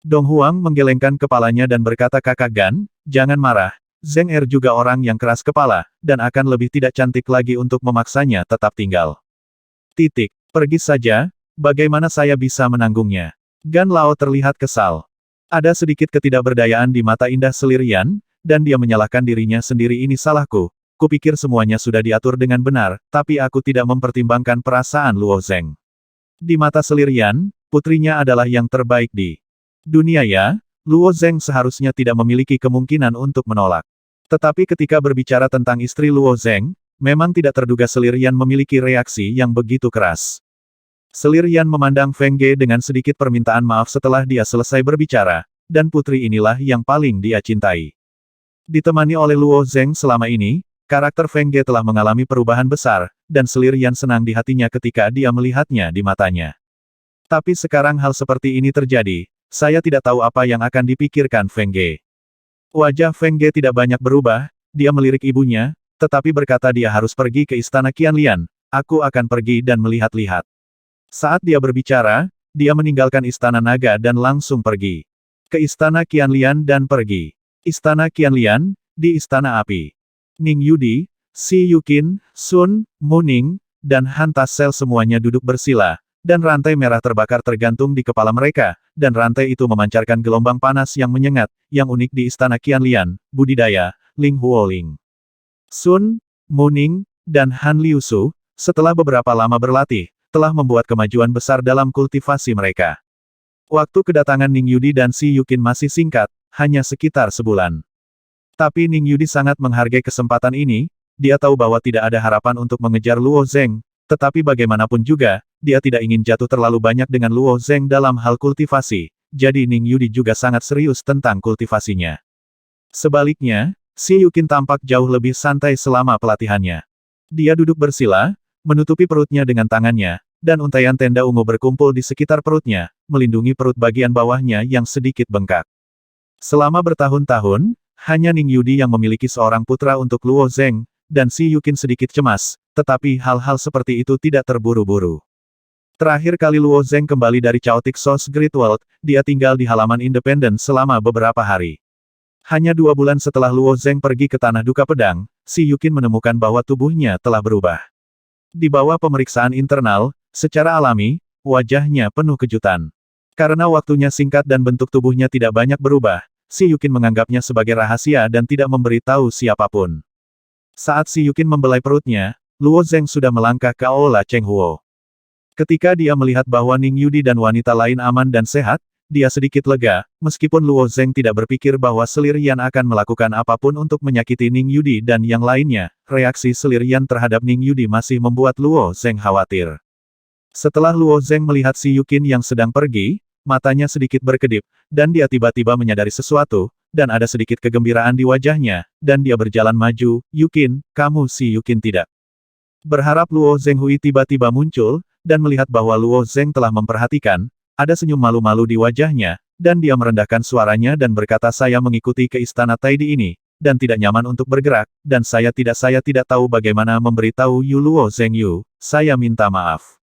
Dong Huang menggelengkan kepalanya dan berkata, Kakak Gan, jangan marah. Zeng Er juga orang yang keras kepala, dan akan lebih tidak cantik lagi untuk memaksanya tetap tinggal. Pergi saja, bagaimana saya bisa menanggungnya? Gan Lao terlihat kesal. Ada sedikit ketidakberdayaan di mata indah Selirian, dan dia menyalahkan dirinya sendiri. Ini salahku. Kupikir semuanya sudah diatur dengan benar, tapi aku tidak mempertimbangkan perasaan Luo Zeng. Di mata Selirian, putrinya adalah yang terbaik di dunia ya. Luo Zeng seharusnya tidak memiliki kemungkinan untuk menolak. Tetapi ketika berbicara tentang istri Luo Zeng, memang tidak terduga Selirian memiliki reaksi yang begitu keras. Selirian memandang Feng Ge dengan sedikit permintaan maaf setelah dia selesai berbicara, dan putri inilah yang paling dia cintai. Ditemani oleh Luo Zeng selama ini, karakter Feng Ge telah mengalami perubahan besar, dan Selirian senang di hatinya ketika dia melihatnya di matanya. Tapi sekarang hal seperti ini terjadi, saya tidak tahu apa yang akan dipikirkan Feng Ge. Wajah Feng Ge tidak banyak berubah, dia melirik ibunya, tetapi berkata dia harus pergi ke istana Qianlian, aku akan pergi dan melihat-lihat. Saat dia berbicara, dia meninggalkan istana naga dan langsung pergi ke istana Qianlian dan pergi. Istana Qianlian, di istana api. Ning Yudi, Si Yukin, Sun, Muning, dan Han Tassel semuanya duduk bersila, dan rantai merah terbakar tergantung di kepala mereka, dan rantai itu memancarkan gelombang panas yang menyengat, yang unik di istana Qianlian, budidaya, Ling Huoling. Sun, Muning, dan Han Liusu, setelah beberapa lama berlatih, telah membuat kemajuan besar dalam kultivasi mereka. Waktu kedatangan Ning Yudi dan Si Yukin masih singkat, hanya sekitar sebulan. Tapi Ning Yudi sangat menghargai kesempatan ini, dia tahu bahwa tidak ada harapan untuk mengejar Luo Zeng, tetapi bagaimanapun juga, dia tidak ingin jatuh terlalu banyak dengan Luo Zeng dalam hal kultivasi, jadi Ning Yudi juga sangat serius tentang kultivasinya. Sebaliknya, Si Yukin tampak jauh lebih santai selama pelatihannya. Dia duduk bersila, menutupi perutnya dengan tangannya, dan untaian tenda ungu berkumpul di sekitar perutnya, melindungi perut bagian bawahnya yang sedikit bengkak. Selama bertahun-tahun, hanya Ning Yudi yang memiliki seorang putra untuk Luo Zeng, dan Si Yukin sedikit cemas, tetapi hal-hal seperti itu tidak terburu-buru. Terakhir kali Luo Zeng kembali dari Chaotic Source Great World, dia tinggal di halaman independen selama beberapa hari. Hanya 2 bulan setelah Luo Zeng pergi ke Tanah Duka Pedang, Si Yukin menemukan bahwa tubuhnya telah berubah. Di bawah pemeriksaan internal, secara alami, wajahnya penuh kejutan. Karena waktunya singkat dan bentuk tubuhnya tidak banyak berubah, Si Yukin menganggapnya sebagai rahasia dan tidak memberitahu siapapun. Saat Si Yukin membelai perutnya, Luo Zeng sudah melangkah ke Aula Cheng Huo. Ketika dia melihat bahwa Ning Yudi dan wanita lain aman dan sehat, dia sedikit lega, meskipun Luo Zeng tidak berpikir bahwa Selirian akan melakukan apapun untuk menyakiti Ning Yudi dan yang lainnya, reaksi Selirian terhadap Ning Yudi masih membuat Luo Zeng khawatir. Setelah Luo Zeng melihat Si Yukin yang sedang pergi, matanya sedikit berkedip, dan dia tiba-tiba menyadari sesuatu, dan ada sedikit kegembiraan di wajahnya, dan dia berjalan maju, Yukin, kamu Si Yukin tidak. Berharap Luo Zeng Hui tiba-tiba muncul, dan melihat bahwa Luo Zeng telah memperhatikan, ada senyum malu-malu di wajahnya, dan dia merendahkan suaranya dan berkata saya mengikuti ke istana Taidi ini, dan tidak nyaman untuk bergerak, dan saya tidak tahu bagaimana memberitahu Yu Luo Zeng Yu, saya minta maaf.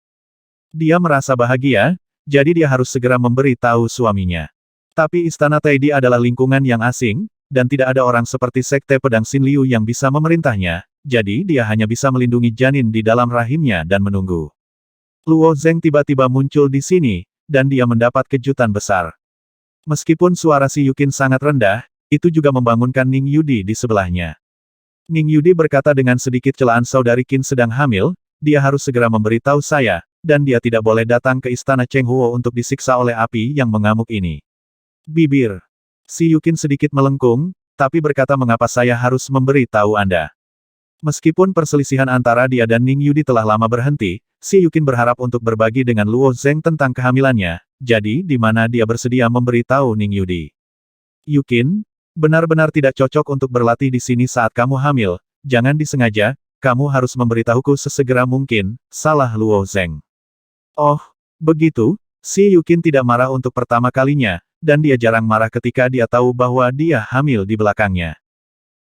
Dia merasa bahagia, jadi dia harus segera memberi tahu suaminya. Tapi istana Taidi adalah lingkungan yang asing, dan tidak ada orang seperti Sekte Pedang Xin Liu yang bisa memerintahnya, jadi dia hanya bisa melindungi janin di dalam rahimnya dan menunggu. Luo Zeng tiba-tiba muncul di sini, dan dia mendapat kejutan besar. Meskipun suara Si Yukin sangat rendah, itu juga membangunkan Ning Yudi di sebelahnya. Ning Yudi berkata dengan sedikit celaan saudari Qin sedang hamil, dia harus segera memberitahu saya, dan dia tidak boleh datang ke istana Cheng Huo untuk disiksa oleh api yang mengamuk ini. Bibir Si Yukin sedikit melengkung, tapi berkata mengapa saya harus memberi tahu Anda. Meskipun perselisihan antara dia dan Ning Yudi telah lama berhenti, Si Yukin berharap untuk berbagi dengan Luo Zeng tentang kehamilannya, jadi di mana dia bersedia memberitahu Ning Yudi. Yukin, benar-benar tidak cocok untuk berlatih di sini saat kamu hamil, jangan disengaja, kamu harus memberitahuku sesegera mungkin, salah Luo Zeng. Oh, begitu? Si Yukin tidak marah untuk pertama kalinya, dan dia jarang marah ketika dia tahu bahwa dia hamil di belakangnya.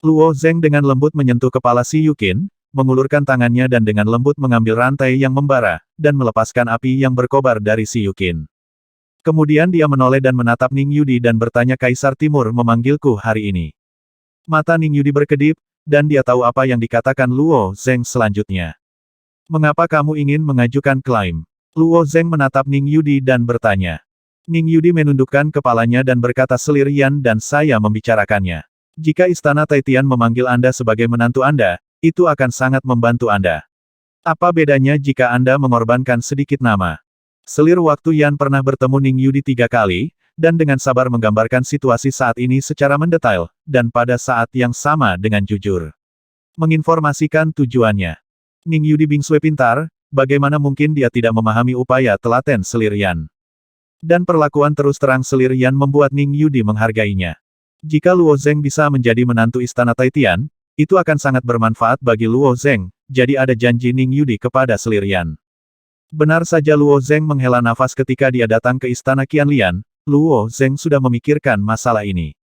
Luo Zeng dengan lembut menyentuh kepala Si Yukin, mengulurkan tangannya dan dengan lembut mengambil rantai yang membara, dan melepaskan api yang berkobar dari Si Yukin. Kemudian dia menoleh dan menatap Ning Yudi dan bertanya Kaisar Timur memanggilku hari ini. Mata Ning Yudi berkedip, dan dia tahu apa yang dikatakan Luo Zeng selanjutnya. Mengapa kamu ingin mengajukan klaim? Luo Zeng menatap Ning Yudi dan bertanya. Ning Yudi menundukkan kepalanya dan berkata selirian dan saya membicarakannya. Jika Istana Taitian memanggil Anda sebagai menantu Anda, itu akan sangat membantu Anda. Apa bedanya jika Anda mengorbankan sedikit nama? Selir waktu Yan pernah bertemu Ning Yudi 3 kali, dan dengan sabar menggambarkan situasi saat ini secara mendetail, dan pada saat yang sama dengan jujur. Menginformasikan tujuannya. Ning Yudi bingsue pintar, bagaimana mungkin dia tidak memahami upaya telaten Selir Yan. Dan perlakuan terus terang Selir Yan membuat Ning Yudi menghargainya. Jika Luo Zeng bisa menjadi menantu Istana Taitian, itu akan sangat bermanfaat bagi Luo Zeng, jadi ada janji Ning Yudi kepada Selir Yan. Benar saja Luo Zeng menghela nafas ketika dia datang ke Istana Qianlian, Luo Zeng sudah memikirkan masalah ini.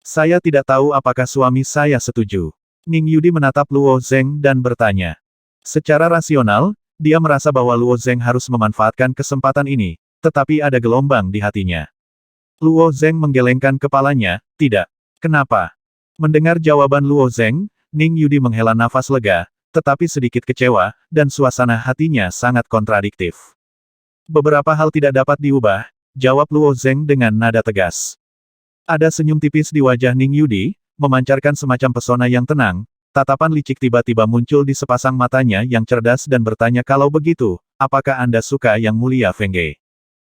Saya tidak tahu apakah suami saya setuju. Ning Yudi menatap Luo Zeng dan bertanya. Secara rasional, dia merasa bahwa Luo Zeng harus memanfaatkan kesempatan ini, tetapi ada gelombang di hatinya. Luo Zeng menggelengkan kepalanya, tidak. Kenapa? Mendengar jawaban Luo Zeng, Ning Yudi menghela nafas lega, tetapi sedikit kecewa, dan suasana hatinya sangat kontradiktif. Beberapa hal tidak dapat diubah, jawab Luo Zeng dengan nada tegas. Ada senyum tipis di wajah Ning Yudi, memancarkan semacam pesona yang tenang, tatapan licik tiba-tiba muncul di sepasang matanya yang cerdas dan bertanya kalau begitu, apakah Anda suka yang mulia Feng Ge?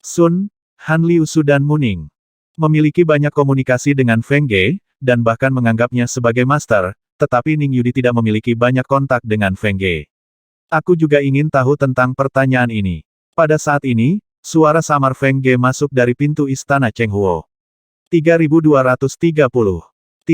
Sun, Han Liusu dan Muning memiliki banyak komunikasi dengan Feng Ge, dan bahkan menganggapnya sebagai master, tetapi Ning Yudi tidak memiliki banyak kontak dengan Feng Ge. Aku juga ingin tahu tentang pertanyaan ini. Pada saat ini, suara samar Feng Ge masuk dari pintu istana Cheng Huo. 3230